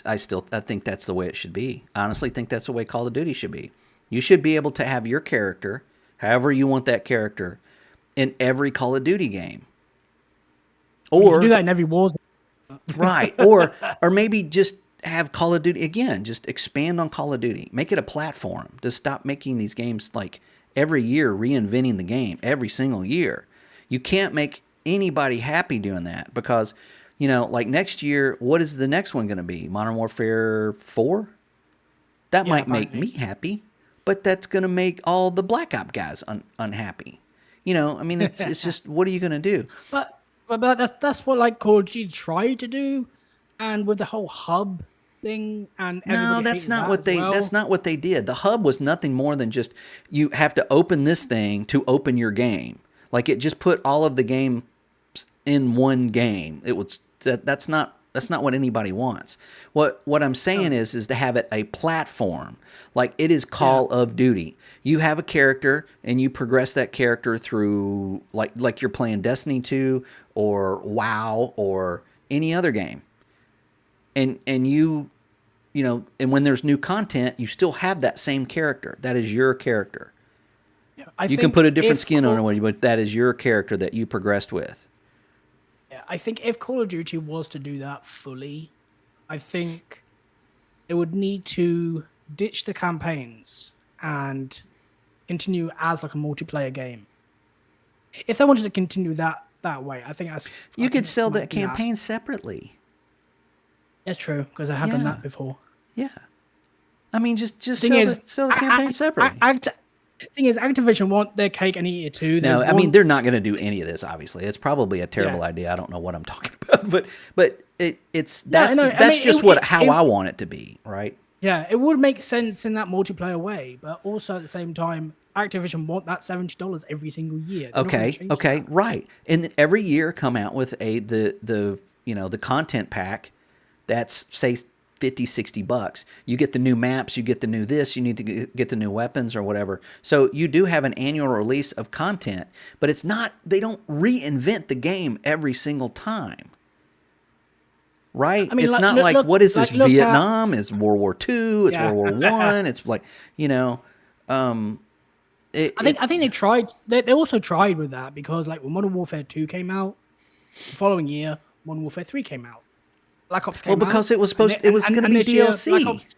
I think that's the way it should be. I honestly think that's the way Call of Duty should be. You should be able to have your character, however you want that character, in every Call of Duty game. I mean, you can do Or that in every Warzone. right, or maybe just have Call of Duty again. Just expand on Call of Duty. Make it a platform. Just stop making these games like every year reinventing the game every single year. You can't make anybody happy doing that because like next year, what is the next one going to be? Modern Warfare 4? That Yeah, might make me apparently. happy, but that's going to make all the Black Op guys unhappy. I mean, it's just what are you going to do? But that's what like Call of Duty tried to do, and with the whole hub thing, and No, everybody that's hated not that what as that's well. not what they did. The hub was nothing more than just you have to open this thing to open your game. Like it just put all of the game in one game. It was that's not what anybody wants. What I'm saying No, is to have it a platform. Like it is yeah, Call of Duty. You have a character and you progress that character through like you're playing Destiny 2 or WoW or any other game. And and when there's new content, you still have that same character. That is your character. yeah. I You can think put a different if skin on it, but that is your character that you progressed with. yeah, I think if Call of Duty was to do that fully, I think it would need to ditch the campaigns and continue as like a multiplayer game. If they wanted to continue that way, I You could think they sell might that do that. campaign separately. That's true because I have done Yeah, that before. yeah. I mean, just Thing is, sell the campaign separately. thing is, Activision want their cake and eat it too. They No, I mean they're not want, going to do any of this. Obviously, it's probably a yeah, terrible idea. I don't know what I'm talking about, but it's no, no. I that's mean, just what how I want it to be, right? yeah, it would make sense in that multiplayer way, but also at the same time, Activision want that $70 every single year. They're not going to Okay, change okay, that. right. And every year come out with the content pack that's say 50 $60. You get the new maps, you get the new this, you need to get the new weapons or whatever. So you do have an annual release of content, but it's not they don't reinvent the game every single time. Right? I mean, It's not like what is this look at Vietnam? It's World War II, it's yeah. World War One. It's like, you know, um it I think they tried. They also tried with that because like when Modern Warfare 2 came out, the following year Modern Warfare 3 came out. Black Ops well came out, because it was going to and be this year Black DLC. Ops.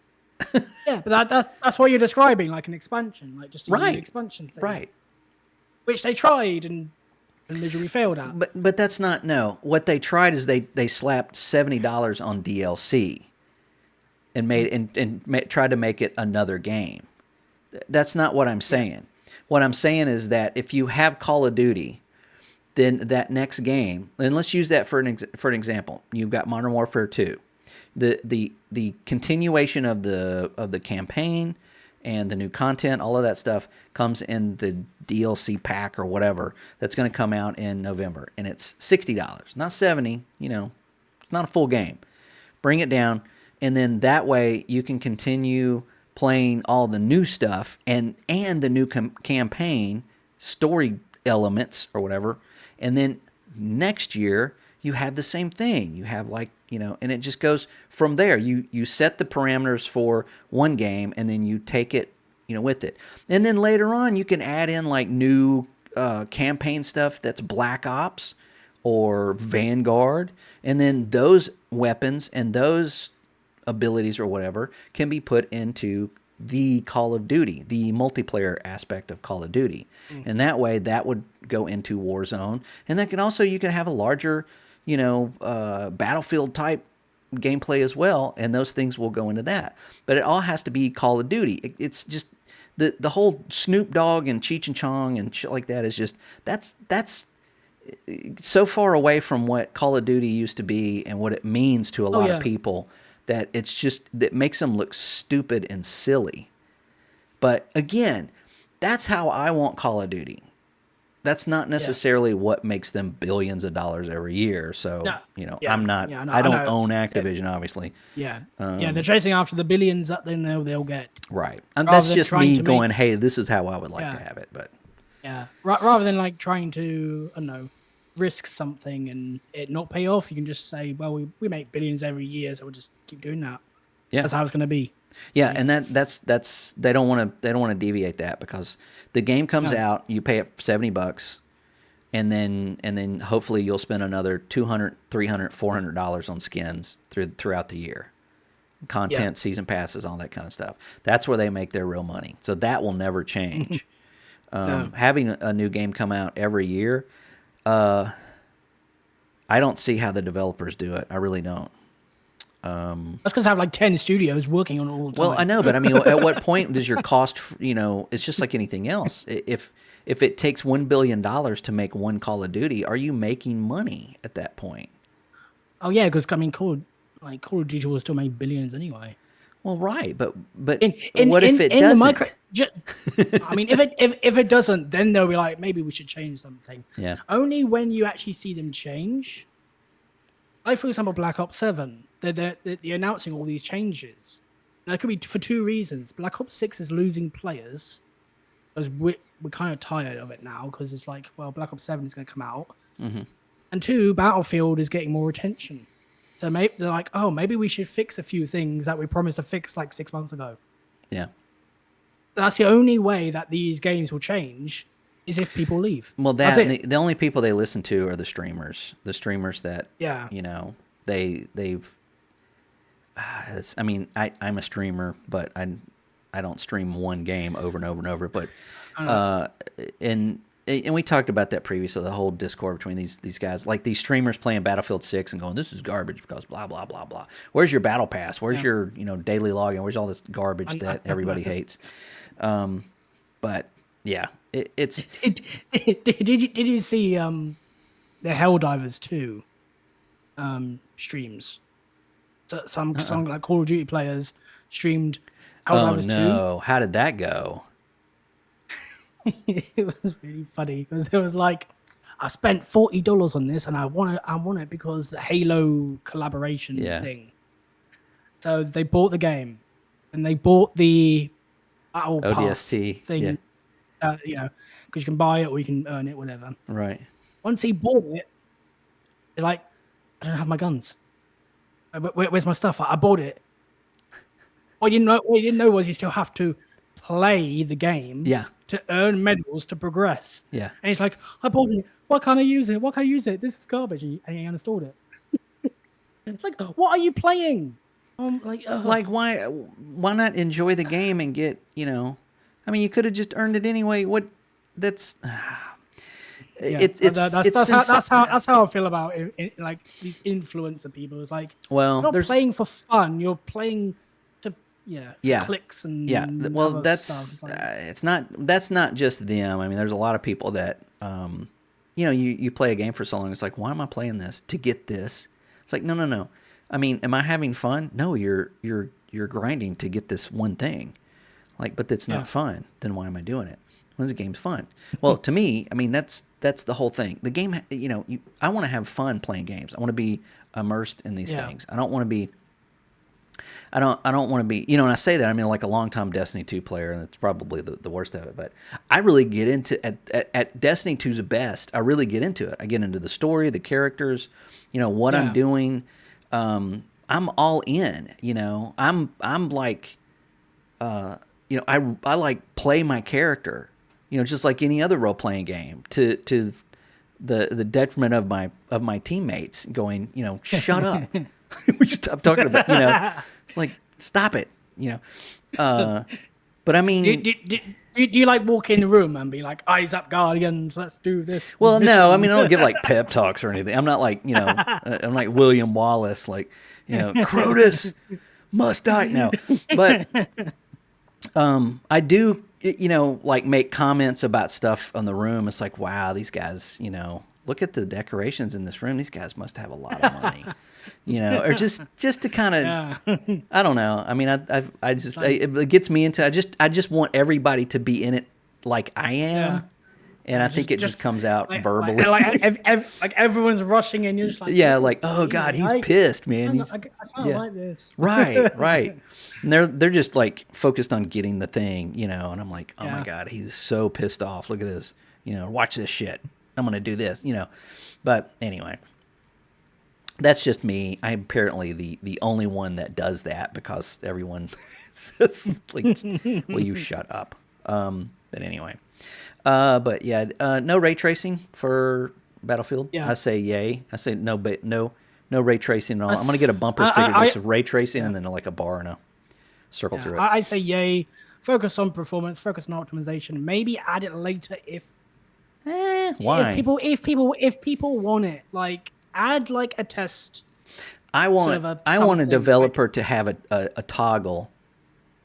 Yeah, but that's what you're describing, like an expansion, like just a yearly Right. expansion thing, Right. which they tried and miserably failed at. But that's not no. What they tried is they slapped $70 on DLC and tried to make it another game. That's not what I'm Yeah, saying. What I'm saying is that if you have Call of Duty, then that next game, and let's use that for an example. You've got Modern Warfare 2. The continuation of the campaign and the new content, all of that stuff comes in the DLC pack or whatever that's going to come out in November, and it's $60, not 70. It's not a full game. Bring it down, and then that way you can continue playing all the new stuff and the new campaign story elements or whatever, and then next year you have the same thing. You have and it just goes from there. You set the parameters for one game, and then you take it, with it. And then later on, you can add in like new campaign stuff that's Black Ops or Vanguard, and then those weapons and those abilities or whatever can be put into the Call of Duty, the multiplayer aspect of Call of Duty. And that way that would go into Warzone. And that can also, you can have a larger, Battlefield type gameplay as well. And those things will go into that. But it all has to be Call of Duty. It's just the whole Snoop Dogg and Cheech and Chong and shit like that is just, that's so far away from what Call of Duty used to be and what it means to a oh lot of yeah, people that that makes them look stupid and silly. But again, that's how I want Call of Duty. That's not necessarily what makes them billions of dollars every year. So, No. Yeah. I'm not, Yeah, no, I don't know. own Activision, obviously. Yeah. They're chasing after the billions that they know they'll get. Right. That's just me going, hey, this is how I would like to have it. But yeah, rather than like trying to, I don't know, risk something and it not pay off, you can just say, well, we make billions every year, so we'll just keep doing that. Yeah. That's how it's going to be. Yeah, and that's they don't want to deviate that, because the game comes out, you pay it $70, and then hopefully you'll spend another $200, $300, $400 on skins throughout the year, content, season passes, all that kind of stuff. That's where they make their real money. So that will never change. Having a new game come out every year, I don't see how the developers do it. I really don't. That's because I have like 10 studios working on it all the time. Well, I know, but I mean, at what point does your cost, it's just like anything else. If it takes $1 billion to make one Call of Duty, are you making money at that point? Oh yeah, because I mean, Call of Duty will still make billions anyway. Well, right, but what if it doesn't? I mean, if it doesn't, then they'll be like, maybe we should change something. Yeah. Only when you actually see them change. Like, for example, Black Ops 7, they're announcing all these changes. That could be for two reasons. Black Ops 6 is losing players because we're kind of tired of it now, because it's like, well, Black Ops 7 is going to come out. Mm-hmm. And two, Battlefield is getting more attention. So maybe they're like, oh, maybe we should fix a few things that we promised to fix like 6 months ago. Yeah. That's the only way that these games will change, is if people leave. Well, the only people they listen to are the streamers. The streamers that, they've. I mean, I'm a streamer, but I don't stream one game over and over and over. But and we talked about that previously. The whole discord between these guys, like these streamers playing Battlefield 6 and going, "This is garbage because blah blah blah blah." Where's your battle pass? Where's your daily login? Where's all this garbage that everybody hates? But yeah. It's. Did you see the Helldivers 2 streams? So some like Call of Duty players streamed Helldivers 2. Oh no! How did that go? It was really funny because it was like, I spent $40 on this and I want it because the Halo collaboration thing. So they bought the game and they bought the Battle ODST Pass thing. Because you can buy it or you can earn it, whatever. Right. Once he bought it, he's like, I don't have my guns. Where's my stuff? I bought it. What you didn't know was you still have to play the game to earn medals to progress. Yeah. And he's like, I bought it. Why can't I use it? Why can't I use it? This is garbage. And he uninstalled it. It's like, what are you playing? Like why not enjoy the game and get, I mean, you could have just earned it anyway. That's that's how I feel about it, like these influencer people. It's like, well, you're not playing for fun. You're playing to clicks and well, that's stuff. that's not just them. I mean, there's a lot of people that you play a game for so long. It's like, why am I playing this? To get this? It's like, no. I mean, am I having fun? No, you're grinding to get this one thing. Like, but that's not fun. Then why am I doing it? When's the game's fun? Well, to me, I mean, that's the whole thing. The game, I want to have fun playing games. I want to be immersed in these things. I don't want to be. I don't want to be. And I say that, I mean, like a long-time Destiny 2 player, and it's probably the worst of it. But I really get into at Destiny 2's best. I really get into it. I get into the story, the characters, what I'm doing. I'm all in. I'm like. I like play my character, just like any other role playing game, to the detriment of my teammates going, shut up. We stop talking about, it's like, stop it, but I mean, do you like walk in the room and be like, eyes up, Guardians, let's do this? Well, no, I mean, I don't give like pep talks or anything. I'm not like, I'm like William Wallace, like, Crotus must die. No, but I do, like make comments about stuff on the room. It's like, wow, these guys, look at the decorations in this room. These guys must have a lot of money, or just to kind of, Yeah. I don't know. I mean, it gets me into, I just want everybody to be in it like I am. Yeah. And I think it just comes out verbally. Like everyone's rushing and you're just like, yeah, like, oh God, he's pissed, man. I can't like this. Right. And they're just like focused on getting the thing, and I'm like, oh my God, he's so pissed off. Look at this, watch this shit. I'm gonna do this, But anyway, that's just me. I'm apparently the only one that does that because everyone says like, will you shut up? But anyway. But yeah, no ray tracing for Battlefield. Yeah. I say yay. I say no ray tracing at all. I'm gonna get a bumper sticker just ray tracing and then like a bar and a circle through it. I say yay. Focus on performance. Focus on optimization. Maybe add it later if why? If people want it, like add like a test. I want a developer to have a toggle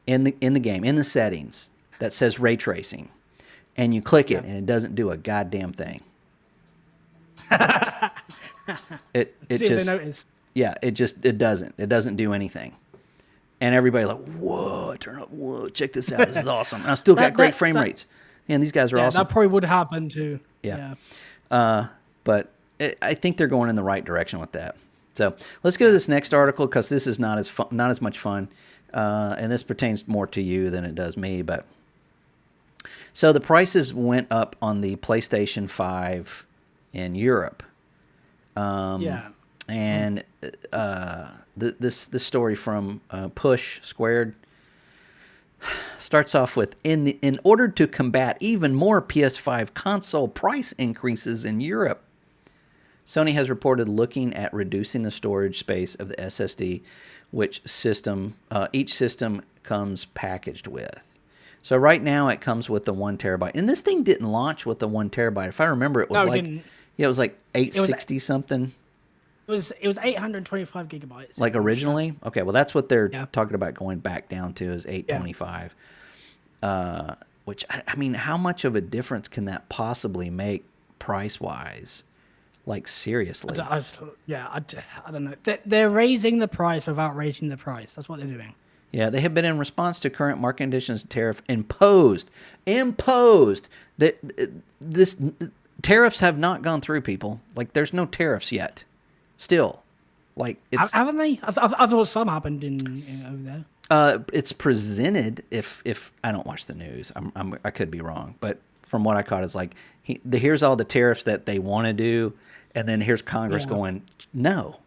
in the game in the settings that says ray tracing. And you click it, and it doesn't do a goddamn thing. It See just if they notice. Yeah, it doesn't. It doesn't do anything. And everybody like, whoa, check this out. This is awesome. And I still got great frame rates. And these guys are awesome. That probably would happen too. Yeah. But I think they're going in the right direction with that. So let's go to this next article because this is not as much fun, and this pertains more to you than it does me. But so the prices went up on the PlayStation 5 in Europe. And this story from Push Squared starts off with, in order to combat even more PS5 console price increases in Europe, Sony has reported looking at reducing the storage space of the SSD, which each system comes packaged with. So right now it comes with the 1 terabyte, and this thing didn't launch with the 1 terabyte. If I remember, it was it was like 860 something. It was 825 gigabytes. Like originally? Okay, well that's what they're talking about going back down to is 825. Which I mean, how much of a difference can that possibly make price wise? Like seriously? I don't know. They're raising the price without raising the price. That's what they're doing. Yeah, they have been in response to current market conditions, tariff imposed. That this tariffs have not gone through, people. Like, there's no tariffs yet. Still, like haven't they? I thought some happened in over there. It's presented. If I don't watch the news, I could be wrong, but from what I caught, it's like here's all the tariffs that they want to do, and then here's Congress going, no,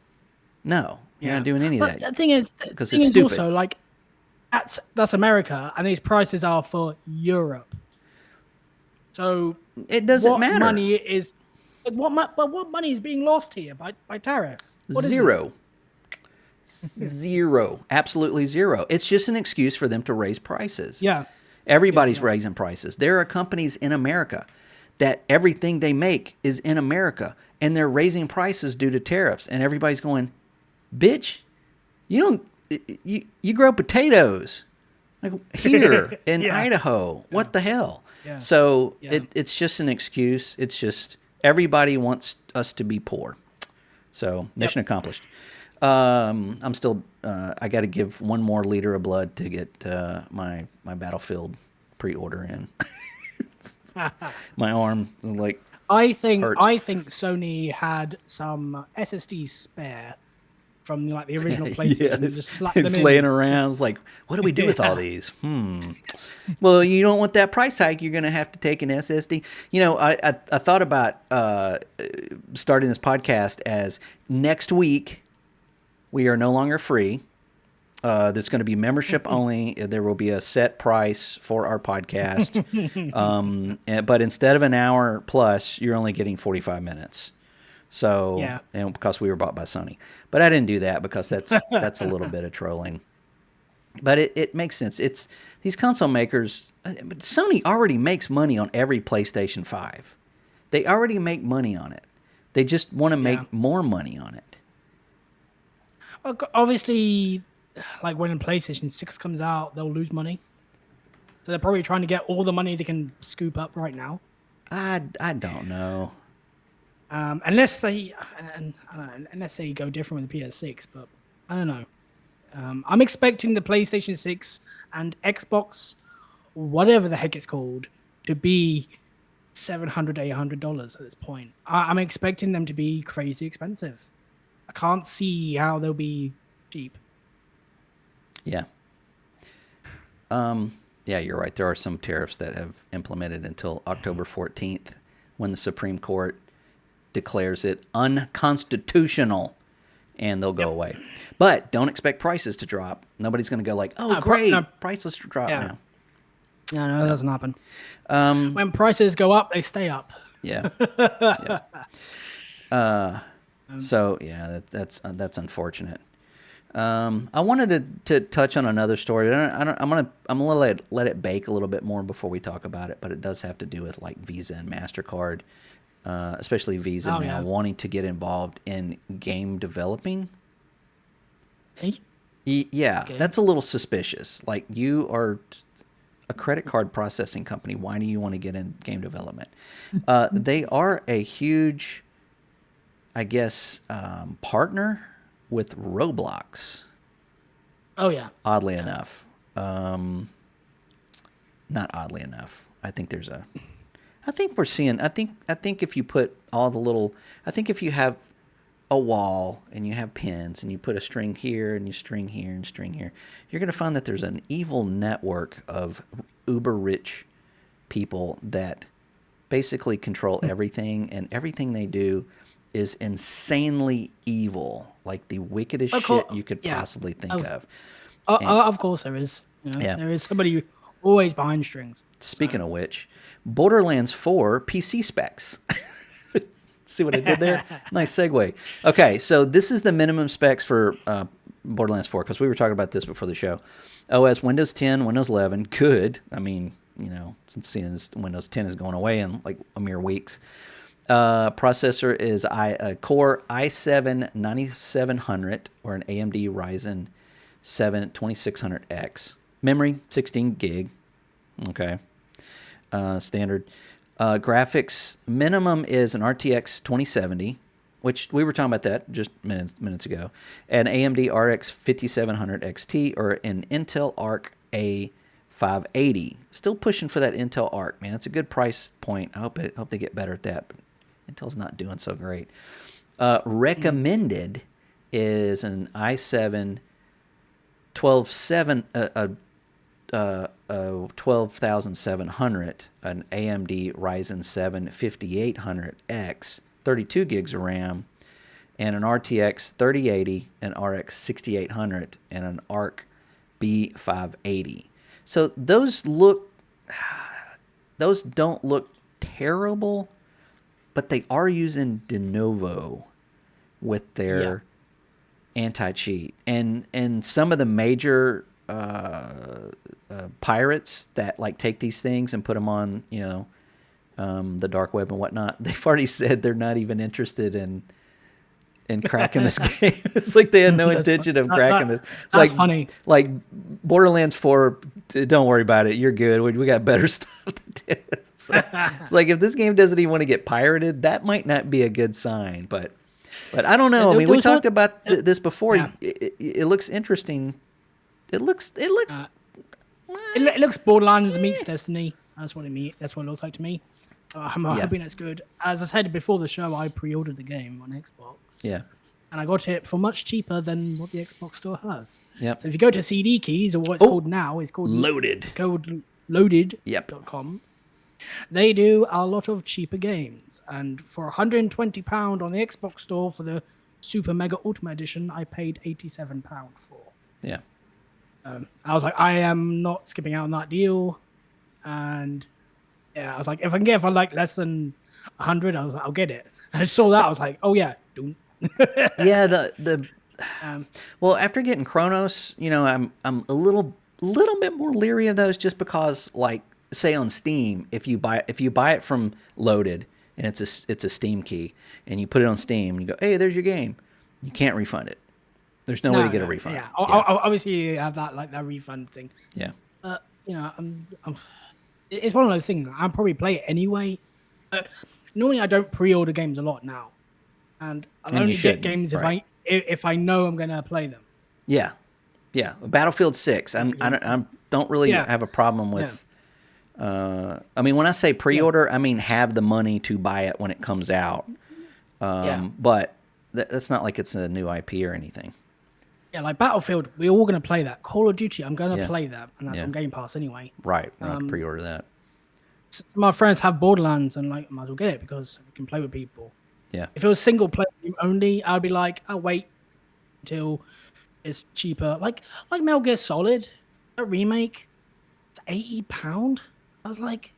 you're not doing any of that. The thing is, because it's stupid. Also, like that's America, and these prices are for Europe. So it doesn't matter. Money is. What money is being lost here by tariffs? Zero. Zero. Absolutely zero. It's just an excuse for them to raise prices. Yeah. Everybody's raising prices. There are companies in America that everything they make is in America, and they're raising prices due to tariffs. And everybody's going, bitch, you grow potatoes like here in Idaho. What the hell? Yeah. So it's just an excuse. It's just... Everybody wants us to be poor. So, mission accomplished. I'm still... I got to give 1 more liter of blood to get my Battlefield pre-order in. My arm is like... I think Sony had some SSDs spare from like the original PlayStation. Just slapped them in. Laying around. It's like, what do we do with all these? Well, you don't want that price hike. You're going to have to take an SSD. I thought about starting this podcast as next week we are no longer free. There's going to be membership only. There will be a set price for our podcast. But instead of an hour plus, you're only getting 45 minutes. So, and because we were bought by Sony, but I didn't do that because that's a little bit of trolling. But it makes sense. It's these console makers. Sony already makes money on every PlayStation 5. They already make money on it. They just want to make more money on it. Well, obviously, like when PlayStation 6 comes out, they'll lose money. So they're probably trying to get all the money they can scoop up right now. I don't know. Unless they, and I don't know, unless they go different with the PS6, but I don't know. I'm expecting the PlayStation 6 and Xbox, whatever the heck it's called, to be $700, $800 at this point. I'm expecting them to be crazy expensive. I can't see how they'll be cheap. Yeah. Yeah, you're right. There are some tariffs that have implemented until October 14th when the Supreme Court declares it unconstitutional and they'll go away. But don't expect prices to drop. Nobody's going to go like, oh, great, prices drop now. No, that doesn't happen. When prices go up, they stay up. Yeah. So yeah, that's unfortunate. I wanted to touch on another story. I'm gonna let it bake a little bit more before we talk about it, but it does have to do with like Visa and MasterCard, especially Visa now wanting to get involved in game developing. Hey? Yeah, that's a little suspicious. Like, you are a credit card processing company. Why do you want to get in game development? They are a huge, I guess, partner with Roblox. Oh yeah. Oddly enough, not oddly enough. I think we're seeing. I think if you put all the little. I think if you have a wall and you have pins and you put a string here and you string here and string here, you're going to find that there's an evil network of uber rich people that basically control everything, and everything they do is insanely evil, like the wickedest shit you could possibly think of. Of course there is. There is somebody always behind strings. Speaking of which, Borderlands 4 PC specs. See what I did there? Nice segue. Okay, so this is the minimum specs for Borderlands 4, because we were talking about this before the show. OS, Windows 10, Windows 11, good. I mean, since Windows 10 is going away in like a mere weeks. Processor is a Core i7 9700 or an AMD Ryzen 7 2600X. Memory, 16 gig. Okay. Standard. Graphics minimum is an RTX 2070, which we were talking about that just minutes ago. An AMD RX 5700 XT or an Intel Arc A580. Still pushing for that Intel Arc, man. It's a good price point. I hope they get better at that. But Intel's not doing so great. Recommended is an i7 12700, an AMD Ryzen 7 5800X, 32 gigs of RAM, and an RTX 3080, an RX 6800, and an Arc B580. So those don't look terrible, but they are using de novo with their anti-cheat, and some of the major pirates that like take these things and put them on the dark web and whatnot, they've already said they're not even interested in cracking this game. It's like they had no intention of cracking this. That's funny. Like Borderlands 4, don't worry about it. You're good. We got better stuff to do. So, it's like if this game doesn't even want to get pirated, that might not be a good sign. But I don't know. I mean, we talked about this before. Yeah. It looks interesting. It looks Borderlands meets Destiny. That's what it means. That's what it looks like to me. I'm hoping that's good. As I said before the show, I pre-ordered the game on Xbox. Yeah. And I got it for much cheaper than what the Xbox store has. Yep. So if you go to CD Keys, or what it's called now, it's called Loaded. It's called Loaded.com. They do a lot of cheaper games. And for £120 on the Xbox store for the Super Mega Ultimate Edition, I paid £87 for. Yeah. I was like, I am not skipping out on that deal. And yeah, I was like, if I can get it for like less than 100, I was like, I'll get it. And I saw that, I was like, oh yeah, doom. Yeah, well, after getting Chronos, I'm a little bit more leery of those, just because, like, say on Steam, if you buy it from Loaded and it's a Steam key and you put it on Steam and you go, hey, there's your game, you can't refund it. There's no way to get a refund. Yeah, obviously you have that refund thing. Yeah. It's one of those things. I'll probably play it anyway. normally I don't pre-order games a lot now, and I'll And you only get shouldn't, games right? if I know I'm gonna play them. Yeah, yeah. Battlefield 6. That's the game. I don't really Yeah, have a problem yeah, with. I mean, when I say yeah, pre-order, I mean have the money to buy it when it comes out. yeah, But that's not like it's a new IP or anything. yeah. Like Battlefield, we're all gonna play that. Call of Duty, I'm gonna Yeah, play that, and that's yeah. on Game Pass anyway. Right. We're not to pre-order that. My friends have Borderlands, and like, I might as well get it because we can play with people. Yeah. If it was single player only, I'd be like, I'll wait until it's cheaper. Like Metal Gear Solid, a remake, it's £80. I was like,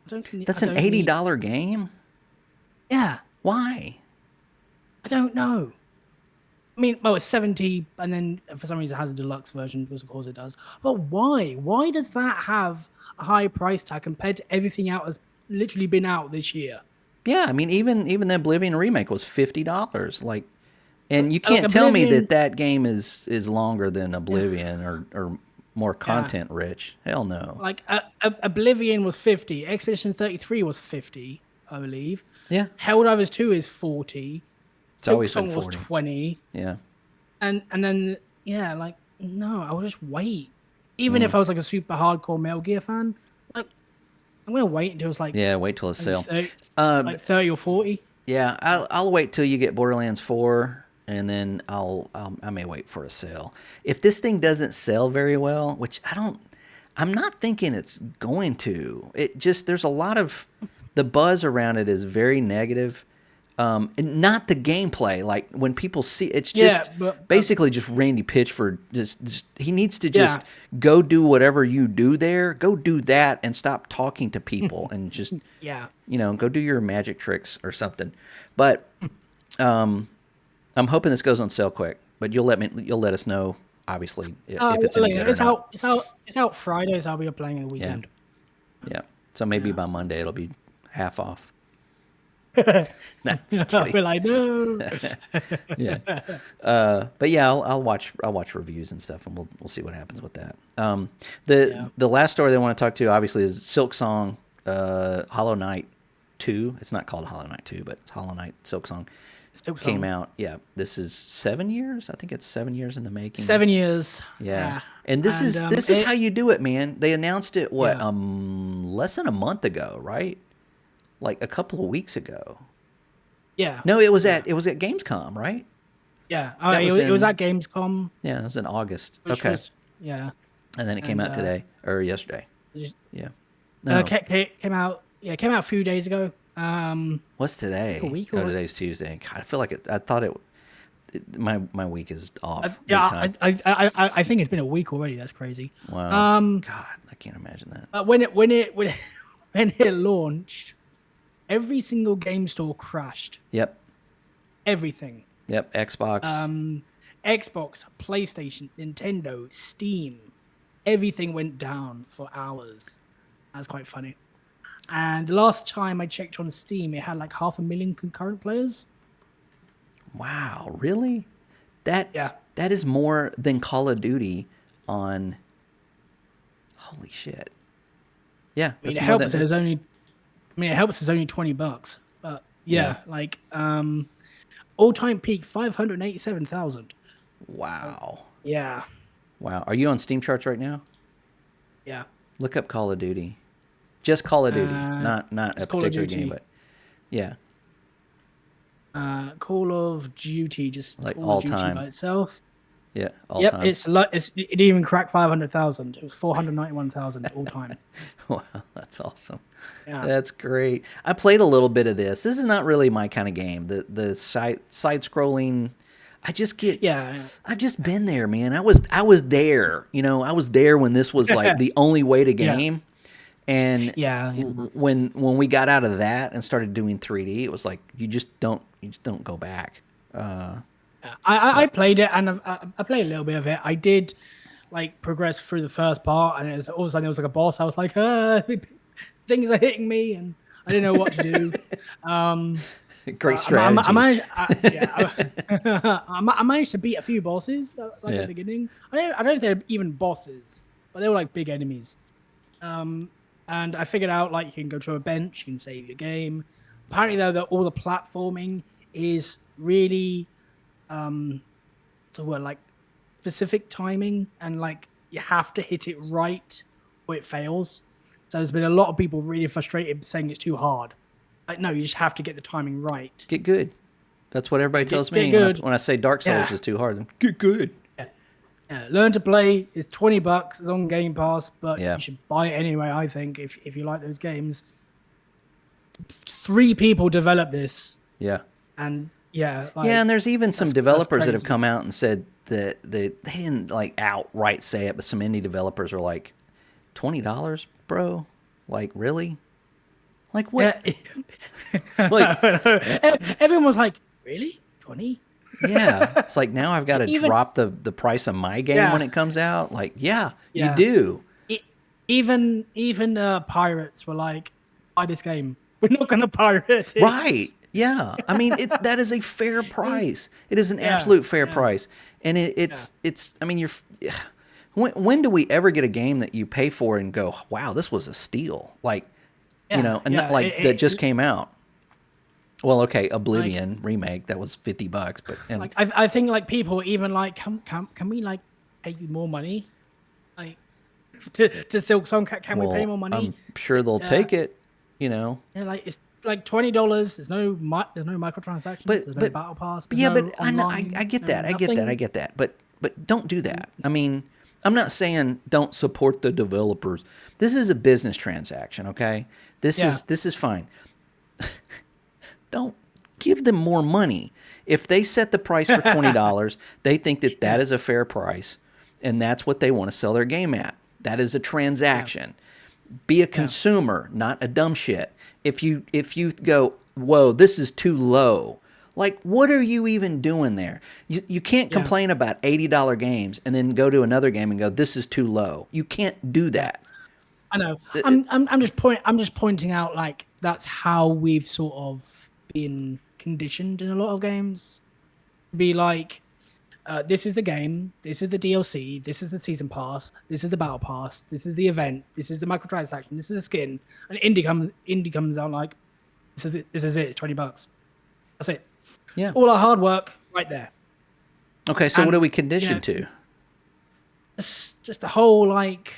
That's I an don't need. $80 game. Yeah, Why? I don't know. I mean, well, it's 70, and then for some reason it has a deluxe version because of course it does. But why? Why does that have a high price tag compared to everything out that's literally been out this year? Yeah, I mean, even the Oblivion remake was $50. Like, and you Like can't tell me Oblivion, that game is longer than Oblivion or more yeah. content rich. Hell no. Like Oblivion was 50, Expedition 33 was 50, I believe. Yeah, Helldivers 2 is 40, it's always been Silksong was 40. 20, Yeah. and then yeah, like no, I would just wait. Even Mm. if I was like a super hardcore Metal Gear fan, like I'm gonna wait until it's Yeah, wait till it's maybe sale. 30, Uh, like 30 or 40. yeah, I'll wait till you get Borderlands 4, and then I may wait for a sale. If this thing doesn't sell very well, which I'm not thinking it's going to. It just there's a lot of the buzz around it is very negative. And not the gameplay. Like when people see it's Yeah, just but basically just Randy Pitchford. Just he needs to just yeah, go do whatever you do there. Go do that and stop talking to people and just yeah. go do your magic tricks or something. But I'm hoping this goes on sale quick. But you'll let us know obviously if it's Well, any good or not. It's out Fridays. I'll be playing in the Yeah, weekend. yeah. So maybe Yeah. by Monday it'll be half off. Nah, just I'll kidding. be like, no. Yeah. But yeah, I'll watch reviews and stuff, and we'll see what happens with that. Yeah. The last story they want to talk to obviously is Silk Song, Hollow Knight 2. It's not called Hollow Knight 2, but it's Hollow Knight Silk Song came Silksong. out. Yeah, this is 7 years. I think it's 7 years in the making. 7 years. Yeah. Yeah. And this And is how you do it, man. They announced it yeah. less than a month ago, right? Like a couple of weeks ago. Yeah. No, it was at Gamescom, right? Yeah. That was It was in at Gamescom, Yeah, it was in August. which Okay. was yeah. And then it came And out today or yesterday. just, Yeah. No. came out. Yeah, came out a few days ago. What's today? A week Oh, or today's Tuesday. God, I feel like I thought my week is off. Big yeah. time. I think it's been a week already. That's crazy. Wow. God, I can't imagine that. When when it launched, every single game store crashed. Yep. Everything. Yep. Xbox. Xbox, PlayStation, Nintendo, Steam, everything went down for hours. That's quite funny. And the last time I checked on Steam, it had like 500,000 concurrent players. Wow. Really? Yeah. That is more than Call of Duty on. Holy shit. Yeah. I mean, That's it more helps. than There's only. I mean, it helps. There's only $20, but yeah, like all-time peak 587,000. Wow. Yeah. Wow. Are you on Steam charts right now? Yeah. Look up Call of Duty. Just Call of Duty, not a just Call of particular Duty. game, but yeah, Call of Duty, just like Call all of Duty time. by itself. Yeah, all Yep, time. it didn't even crack 500,000. It was 491,000 all time. Wow, that's awesome. Yeah. That's great. I played a little bit of this. This is not really my kind of game. The side scrolling. I just get. Yeah. I've just been there, man. I was there. I was there when this was like the only way to Yeah. game. And Yeah. when we got out of that and started doing 3D, it was like you just don't go back. I played it, and I played a little bit of it. I did like progress through the first part, and all of a sudden there was like a boss. I was like, things are hitting me, and I didn't know what to do. Great strategy. I managed to beat a few bosses like at the beginning. I don't think they're even bosses, but they were like big enemies. And I figured out like you can go to a bench, you can save your game. apparently though that all the platforming is really like specific timing, and like you have to hit it right or it fails. So there's been a lot of people really frustrated saying it's too hard. Like, no, you just have to get the timing right. Get good. That's what everybody tells me good. When I say Dark Souls is too hard. Get good. Yeah. Learn to Play is $20. It's on Game Pass, but Yeah. you should buy it anyway. I think if you like those games. 3 people developed this, Yeah. and and there's even some developers that have come out and said that they didn't like outright say it, but some indie developers are like, $20, bro? Like, really? Like, what? Yeah. Like, everyone was like, really? 20? Yeah. It's like, now I've got to drop the price of my game when it comes out. Like, you do. Even pirates were like, buy this game. We're not going to pirate it. Right. Yeah. I mean, that is a fair price. It is an absolute fair price. And it's I mean, when do we ever get a game that you pay for and go, wow, this was a steal? Like, not like that just came out. Well, okay, Oblivion remake, that was $50, but like I think like people even like, can we like pay you more money? Like to Silksong, can we pay more money? I'm sure they'll take it, Yeah, like it's like $20. There's no microtransactions. There's no battle pass. But I get that. I get that. But don't do that. I mean, I'm not saying don't support the developers. This is a business transaction, okay? This is fine. Don't give them more money. If they set the price for $20, they think that is a fair price, and that's what they want to sell their game at. That is a transaction. Be a consumer, not a dumb shit. If you go, whoa, this is too low. Like, what are you even doing there? You can't complain about $80 games and then go to another game and go, this is too low. You can't do that. I know. I'm just pointing out, like, that's how we've sort of been conditioned in a lot of games. Be like, this is the game, this is the DLC, this is the season pass, this is the battle pass, this is the event, this is the microtransaction, this is the skin. And indie comes out like, this is it. It's $20. That's it. Yeah. It's all our hard work right there. Okay, so what are we conditioned to? Just the whole, like,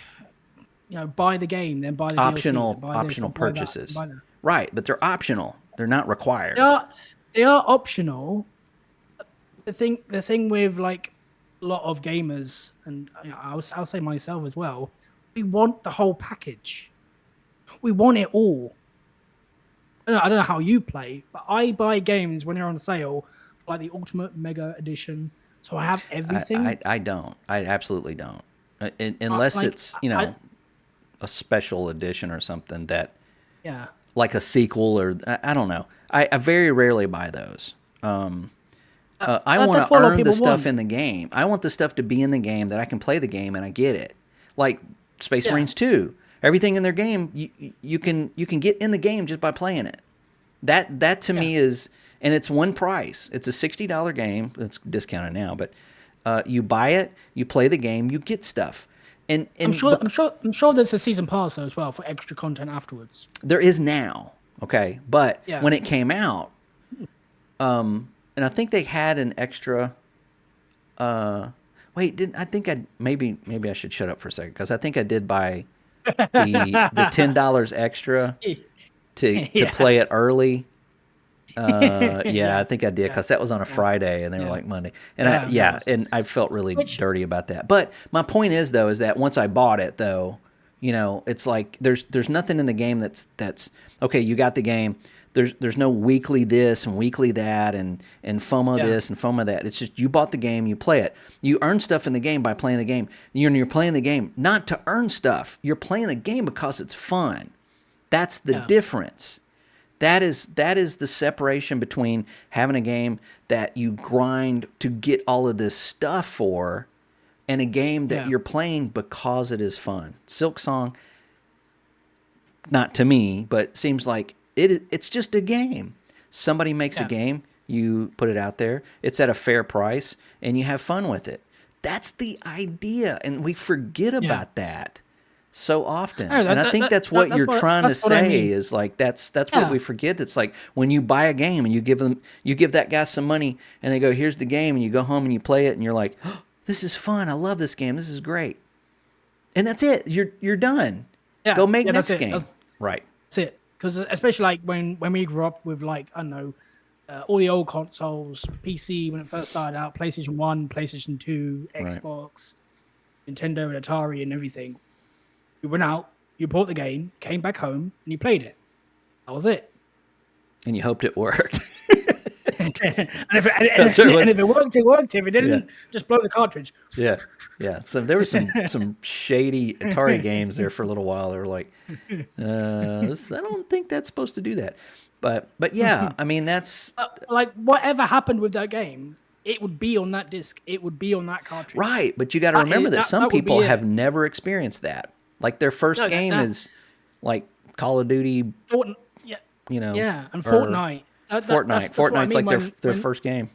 buy the game, then buy the optional DLC, optional purchases. Right, but they're optional. They're not required. They are optional. The thing with like a lot of gamers, and I'll say myself as well, we want the whole package. We want it all. I don't know how you play, but I buy games when they're on sale, for like the Ultimate Mega Edition, so I have everything. I don't. I absolutely don't. Unless it's a special edition or something that, like a sequel or I don't know. I very rarely buy those. I want to earn the stuff in the game. I want the stuff to be in the game that I can play the game and I get it. Like Space Marines 2. Everything in their game you can get in the game just by playing it. That to me is, and it's one price. It's a $60 game. It's discounted now, but you buy it, you play the game, you get stuff. And I'm sure there's a season pass though as well for extra content afterwards. There is now, okay, but when it came out, and I think they had an extra. Maybe I should shut up for a second because I think I did buy the $10 extra to play it early. I think I did because that was on a Friday and they were like Monday, and I felt really dirty about that. But my point is that once I bought it though, it's like there's nothing in the game that's okay. You got the game. There's no weekly this and weekly that and FOMO this and FOMO that. It's just you bought the game, you play it. You earn stuff in the game by playing the game. You're playing the game not to earn stuff. You're playing the game because it's fun. That's the difference. That is the separation between having a game that you grind to get all of this stuff for and a game that you're playing because it is fun. Silksong, not to me, but seems like it's just a game. Somebody makes a game, you put it out there, it's at a fair price, and you have fun with it. That's the idea, and we forget about that. so often. No, And I think that's what you're trying to that's what I say mean. is like that's what Yeah, we forget. It's like when you buy a game and you give that guy some money and they go, "Here's the game," and you go home and you play it and you're like, oh, "This is fun. I love this game. This is great." And that's it. You're done. yeah, Go make yeah. That's next it. game. Right. That's it. Because especially like when we grew up with like I don't know all the old consoles, PC when it first started out, PlayStation One, PlayStation Two, Right. Xbox, Nintendo, and Atari, and everything. You went out, you bought the game, came back home, and you played it. That was it. And you hoped it worked. And if it worked, it worked. If it Yeah. didn't, just blow the cartridge. Yeah. Yeah. So there were some shady Atari games there for a little while. They were like, I don't think that's supposed to do that. But yeah, I mean that's Like whatever happened with that game, it would be on that disc. It would be on that cartridge. right. But you got to remember that some that would be people it. have never experienced that. Like their first No, game is like Call of Duty, Yeah, you know. yeah, and or Fortnite. Fortnite. That's what I Fortnite's mean like when- their when- first game.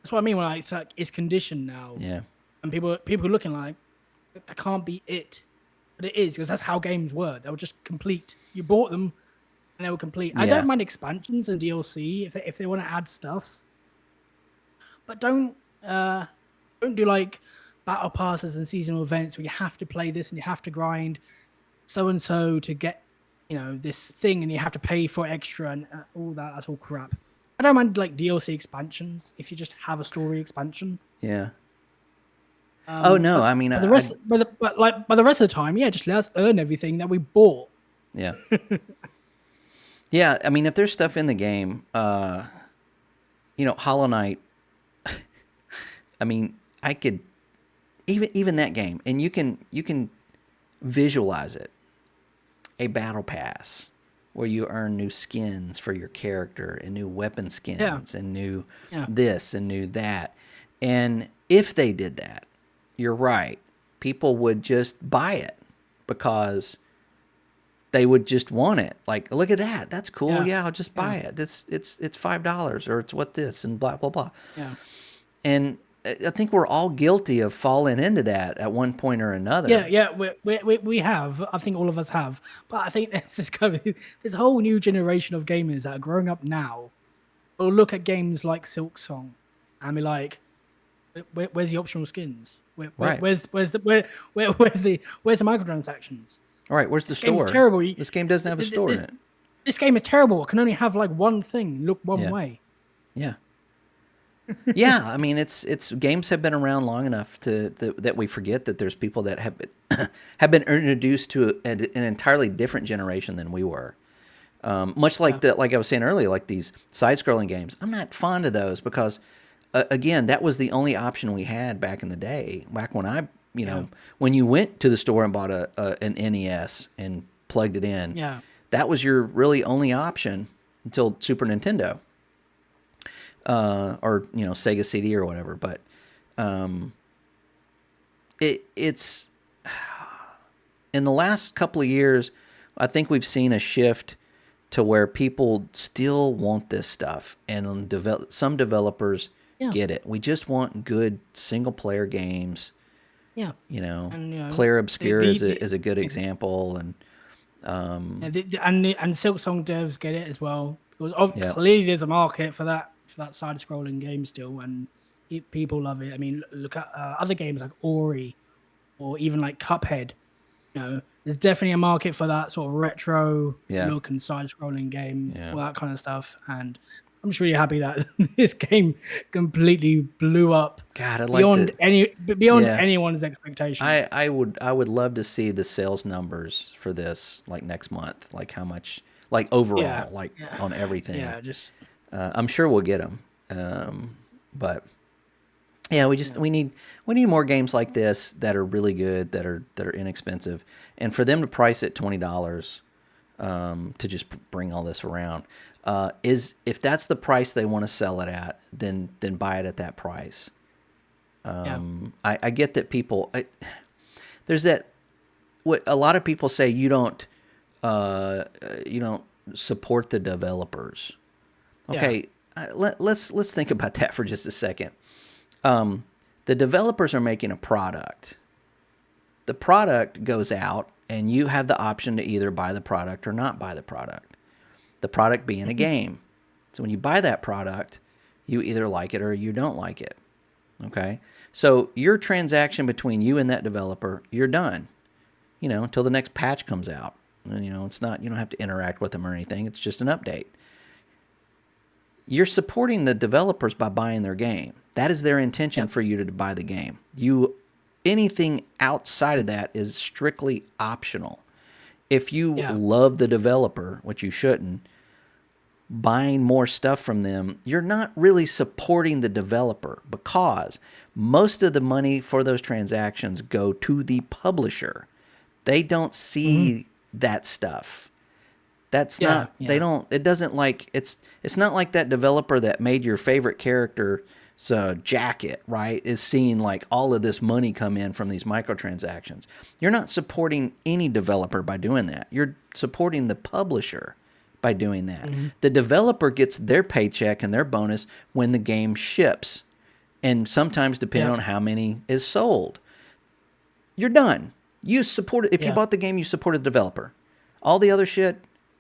That's what I mean when it's like it's conditioned now, Yeah. and people are looking like that can't be it, but it is because that's how games were. They were just complete. You bought them, and they were complete. I Yeah. don't mind expansions and DLC if they want to add stuff, but don't do like battle passes and seasonal events where you have to play this and you have to grind so and so to get this thing and you have to pay for extra and all that. That's all crap. I don't mind like DLC expansions if you just have a story expansion. Yeah. Oh no, I mean But the rest, but the rest of the time, yeah, just let us earn everything that we bought. yeah. Yeah, I mean if there's stuff in the game, Hollow Knight, I mean, I could even that game, and you can visualize it. A battle pass where you earn new skins for your character and new weapon skins and new this and new that. And if they did that, you're right. People would just buy it because they would just want it. Like, look at that. That's cool. Yeah, I'll just buy it. It's $5 or it's what this and blah blah blah. Yeah. And I think we're all guilty of falling into that at one point or another. Yeah, we have. I think all of us have. But I think there's this whole new generation of gamers that are growing up now will look at games like Silksong and be like, where's the optional skins? Right. Where's the microtransactions? All right, where's the This game's store? terrible. This game doesn't have a store in it. This game is terrible. It can only have like one thing, look one way. Yeah. Yeah, I mean it's games have been around long enough that we forget that there's people that have been introduced to an entirely different generation than we were. Much like like I was saying earlier, like these side-scrolling games. I'm not fond of those because again, that was the only option we had back in the day. Back when when you went to the store and bought an NES and plugged it in, that was your really only option until Super Nintendo. Or Sega CD or whatever, but it's in the last couple of years, I think we've seen a shift to where people still want this stuff, and some developers get it. We just want good single player games. Yeah, and, Claire Obscure is a good example, and and Silksong devs get it as well because clearly there's a market for that side-scrolling game still, and people love it. I mean, look at other games like Ori, or even like Cuphead. There's definitely a market for that sort of retro look and side-scrolling game, all that kind of stuff. And I'm just really happy that this game completely blew up. God, beyond anyone's expectation. I would love to see the sales numbers for this like next month, like how much, like overall, on everything. Yeah, just. I'm sure we'll get them, but yeah, we need more games like this that are really good, that are inexpensive, and for them to price it $20 to just bring all this around if that's the price they want to sell it at, then buy it at that price. I get that people there's that what a lot of people say you don't support the developers. Okay, let's think about that for just a second. The developers are making a product. The product goes out and you have the option to either buy the product or not buy the product. The product being a game. So when you buy that product, you either like it or you don't like it. Okay? So your transaction between you and that developer, you're done. Until the next patch comes out. And, it's not, you don't have to interact with them or anything. It's just an update. You're supporting the developers by buying their game. That is their intention for you to buy the game. Anything outside of that is strictly optional. If you love the developer, which you shouldn't, buying more stuff from them, you're not really supporting the developer because most of the money for those transactions go to the publisher. They don't see that stuff. That's not, they don't, it doesn't like, it's not like that developer that made your favorite character jacket, right, is seeing like all of this money come in from these microtransactions. You're not supporting any developer by doing that. You're supporting the publisher by doing that. The developer gets their paycheck and their bonus when the game ships. And sometimes depending on how many is sold. You're done. You supported, if you bought the game, you supported the developer. All the other shit,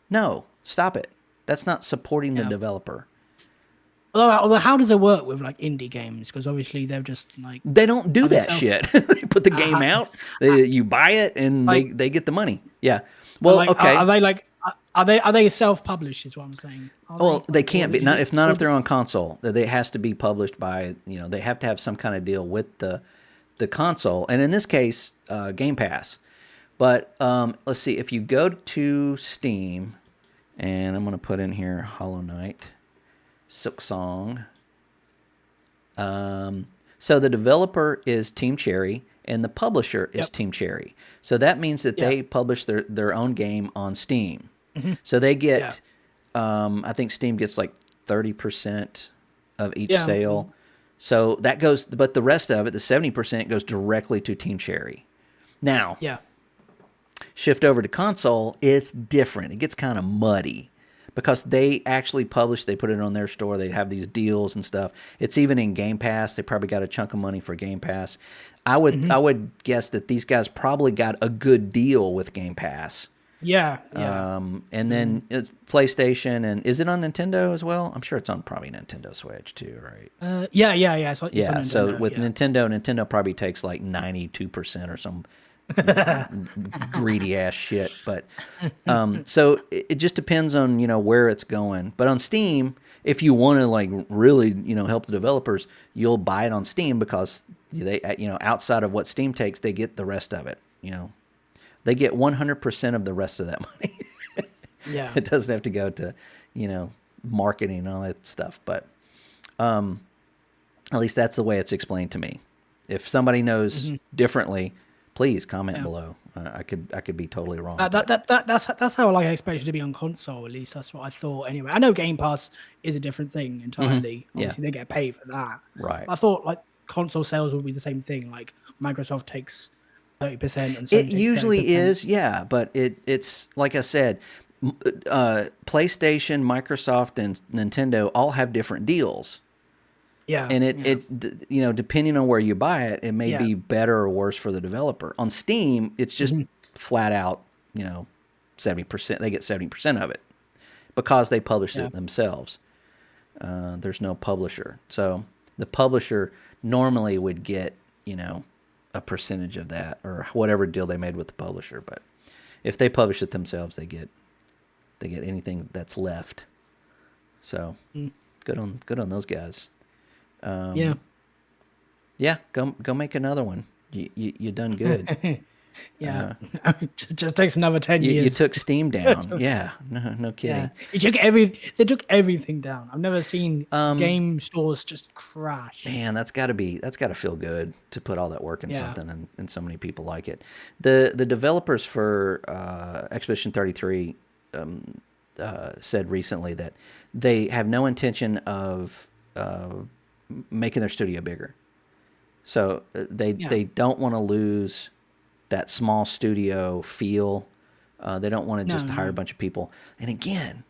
no, stop it. That's not supporting the developer. Although, how does it work with like indie games? Because obviously they're just like they don't do that shit. They put the game out, you buy it, and like, they get the money. Yeah. Well, like, okay. Are they self-published? Is what I'm saying. They can't be. Not if they're on console. They has to be published by. They have to have some kind of deal with the console, and in this case, Game Pass. But let's see. If you go to Steam, and I'm going to put in here Hollow Knight. Silksong. So the developer is Team Cherry and the publisher is Team Cherry. So that means that they publish their own game on Steam. So they get, I think Steam gets like 30% of each sale. So that goes, but the rest of it, the 70% goes directly to Team Cherry. Now, shift over to console, it's different. It gets kind of muddy. Because they actually publish, they put it on their store, they have these deals and stuff. It's even in Game Pass. They probably got a chunk of money for Game Pass. I would guess that these guys probably got a good deal with Game Pass. And then it's PlayStation, and is it on Nintendo as well? I'm sure it's on probably Nintendo Switch too, right? It's on Nintendo, so with Nintendo probably takes like 92% or some greedy ass shit. But so it just depends on where it's going. But on Steam, if you want to like really help the developers, you'll buy it on Steam because they outside of what Steam takes, they get the rest of it. They get 100% of the rest of that money. It doesn't have to go to marketing and all that stuff. But at least that's the way it's explained to me. If somebody knows differently, please comment below. I could be totally wrong. That's how I expect it to be on console. At least that's what I thought. Anyway, I know Game Pass is a different thing entirely. Obviously, they get paid for that. Right. I thought like console sales would be the same thing. Like Microsoft takes 30% and Sony it usually 30%. Is, yeah. But it's like I said, PlayStation, Microsoft, and Nintendo all have different deals. And it depending on where you buy it, it may be better or worse for the developer. On Steam, it's just flat out, 70%. They get 70% of it because they publish it themselves. There's no publisher, so the publisher normally would get a percentage of that or whatever deal they made with the publisher. But if they publish it themselves, they get anything that's left. So good on those guys. Go make another one. You done good. Just takes another 10 years. You took Steam down. No kidding. They took everything down. I've never seen game stores just crash. Man, that's got to feel good to put all that work in something and so many people like it. The developers for Expedition 33 said recently that they have no intention of making their studio bigger. So they don't want to lose that small studio feel. They don't want to just hire a bunch of people. And again,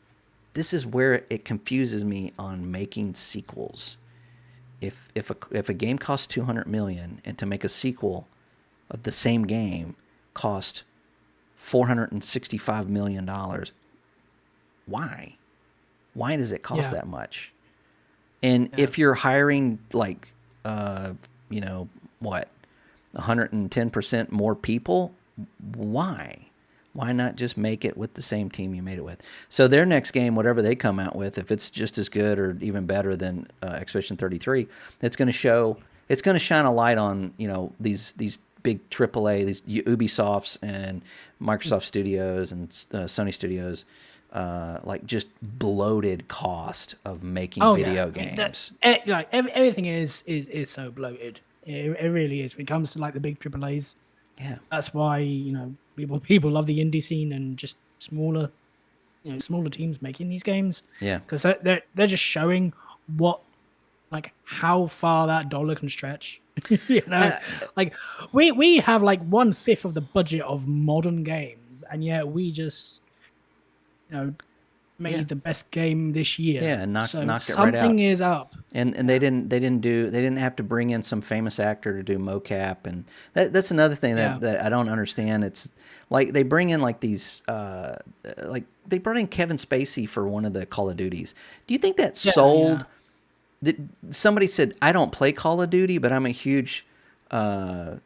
this is where it confuses me on making sequels. If a game costs $200 million and to make a sequel of the same game cost $465 million. Why? Why does it cost that much? And if you're hiring like, you know, what, 110% more people, why? Why not just make it with the same team you made it with? So their next game, whatever they come out with, if it's just as good or even better than Expedition 33, it's going to shine a light on, you know, these big AAA, these Ubisofts and Microsoft Studios and Sony Studios, like just bloated cost of making video games. Like everything is so bloated. It really is when it comes to like the big AAAs. Yeah, that's why, you know, people love the indie scene and just smaller teams making these games. Yeah, because they're just showing what, like, how far that dollar can stretch. You know, like we have like 1/5 of the budget of modern games, and yet we just, you know, made the best game this year. Yeah, and knocked it right out. Something is up. And they didn't have to bring in some famous actor to do mocap, and that's another thing that I don't understand. It's like they bring in like these like they brought in Kevin Spacey for one of the Call of Duties. Do you think that sold? Somebody said, I don't play Call of Duty, but I'm a huge Spacey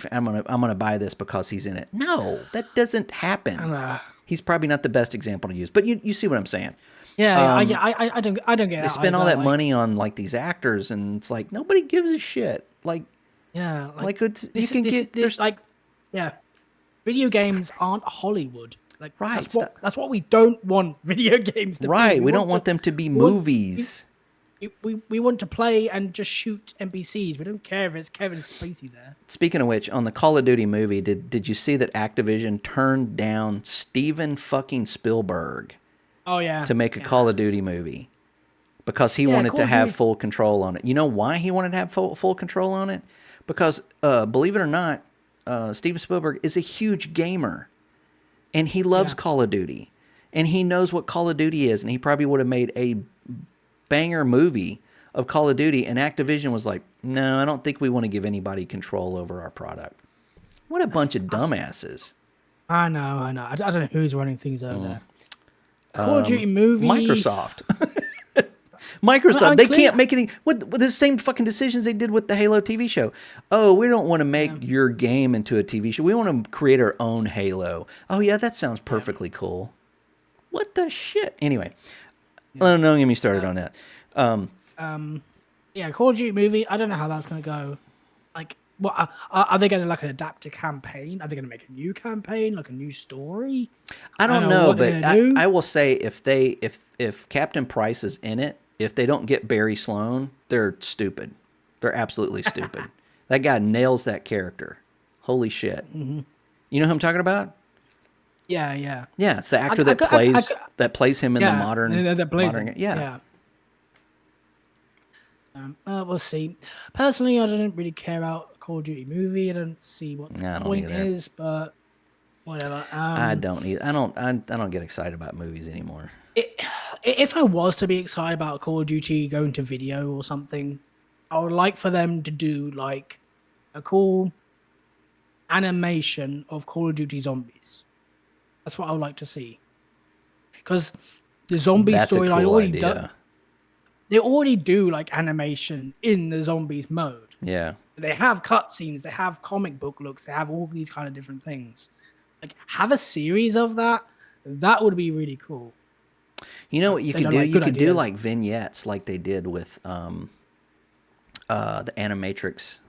fan. I'm gonna buy this because he's in it. No, that doesn't happen. He's probably not the best example to use, but you see what I'm saying. Yeah, I don't get that. They spend all that money on like these actors, and it's like nobody gives a shit. Like, yeah, like it's like, yeah, video games aren't Hollywood. Like, right, that's what we don't want video games to be. Right, we don't want them to be movies. We want to play and just shoot NPCs. We don't care if it's Kevin Spacey there. Speaking of which, on the Call of Duty movie, did you see that Activision turned down Steven fucking Spielberg? Oh yeah, to make a Call of Duty movie because he wanted to have full control on it. You know why he wanted to have full control on it? Because believe it or not, Steven Spielberg is a huge gamer, and he loves Call of Duty, and he knows what Call of Duty is, and he probably would have made a banger movie of Call of Duty, and Activision was like, no, I don't think we want to give anybody control over our product. What a bunch of dumbasses. I know. I don't know who's running things over there. Call of Duty movie. Microsoft. They can't make any with the same fucking decisions they did with the Halo TV show. Oh, we don't want to make your game into a TV show. We want to create our own Halo. Oh yeah, that sounds perfectly cool. What the shit? Anyway, don't get me started on that. Yeah, Call of Duty movie. I don't know how that's gonna go. Like, what are they going to like adapt a campaign? Are they going to make a new campaign, like a new story? I don't know, but I will say if Captain Price is in it, if they don't get Barry Sloane, they're stupid. They're absolutely stupid. That guy nails that character. Holy shit! Mm-hmm. You know who I'm talking about? Yeah. It's the actor that plays him in the modern. Yeah. We'll see. Personally, I don't really care about Call of Duty movie. I don't see what the point is, but whatever. I don't either. I don't get excited about movies anymore. If I was to be excited about Call of Duty going to video or something, I would like for them to do like a cool animation of Call of Duty Zombies. That's what I would like to see. Because the zombie storyline they already do like animation in the zombies mode. Yeah. They have cutscenes, they have comic book looks, they have all these kind of different things. Like, have a series of that. That would be really cool. You know what you could do? You could do like vignettes like they did with the Animatrix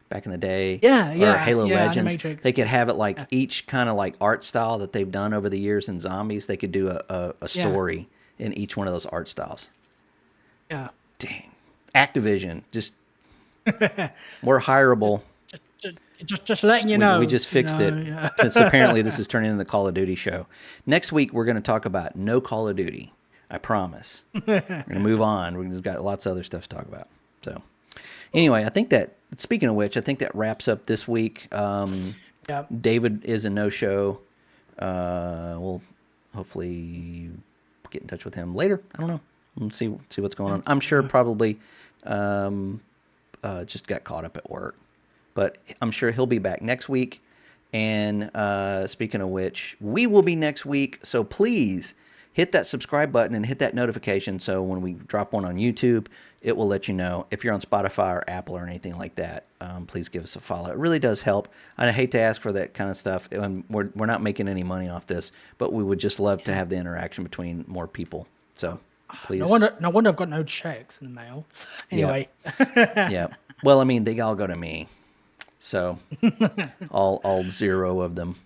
back in the day. Or Halo Legends. Animatrix. They could have it like each kind of like art style that they've done over the years in zombies. They could do a story in each one of those art styles. Yeah. Dang. Activision, just we're hireable. Just letting you know. We just fixed it. Yeah. Since apparently this is turning into the Call of Duty show. Next week we're going to talk about no Call of Duty. I promise. We're going to move on. We've got lots of other stuff to talk about. So anyway, I think that, speaking of which, I think that wraps up this week. David is a no-show. We'll hopefully get in touch with him later. I don't know. Let's see what's going on. I'm sure probably just got caught up at work. But I'm sure he'll be back next week. And speaking of which, we will be next week. So please hit that subscribe button and hit that notification so when we drop one on YouTube, it will let you know. If you're on Spotify or Apple or anything like that, please give us a follow. It really does help. I hate to ask for that kind of stuff. We're not making any money off this, but we would just love to have the interaction between more people. So please. No wonder I've got no checks in the mail. Anyway. Yeah. Well, I mean, they all go to me. So all 0 of them.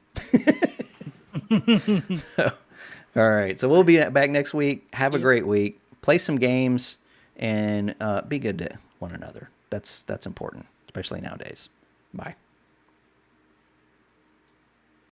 All right. So we'll be back next week. Have a great week. Play some games and be good to one another. That's important, especially nowadays. Bye.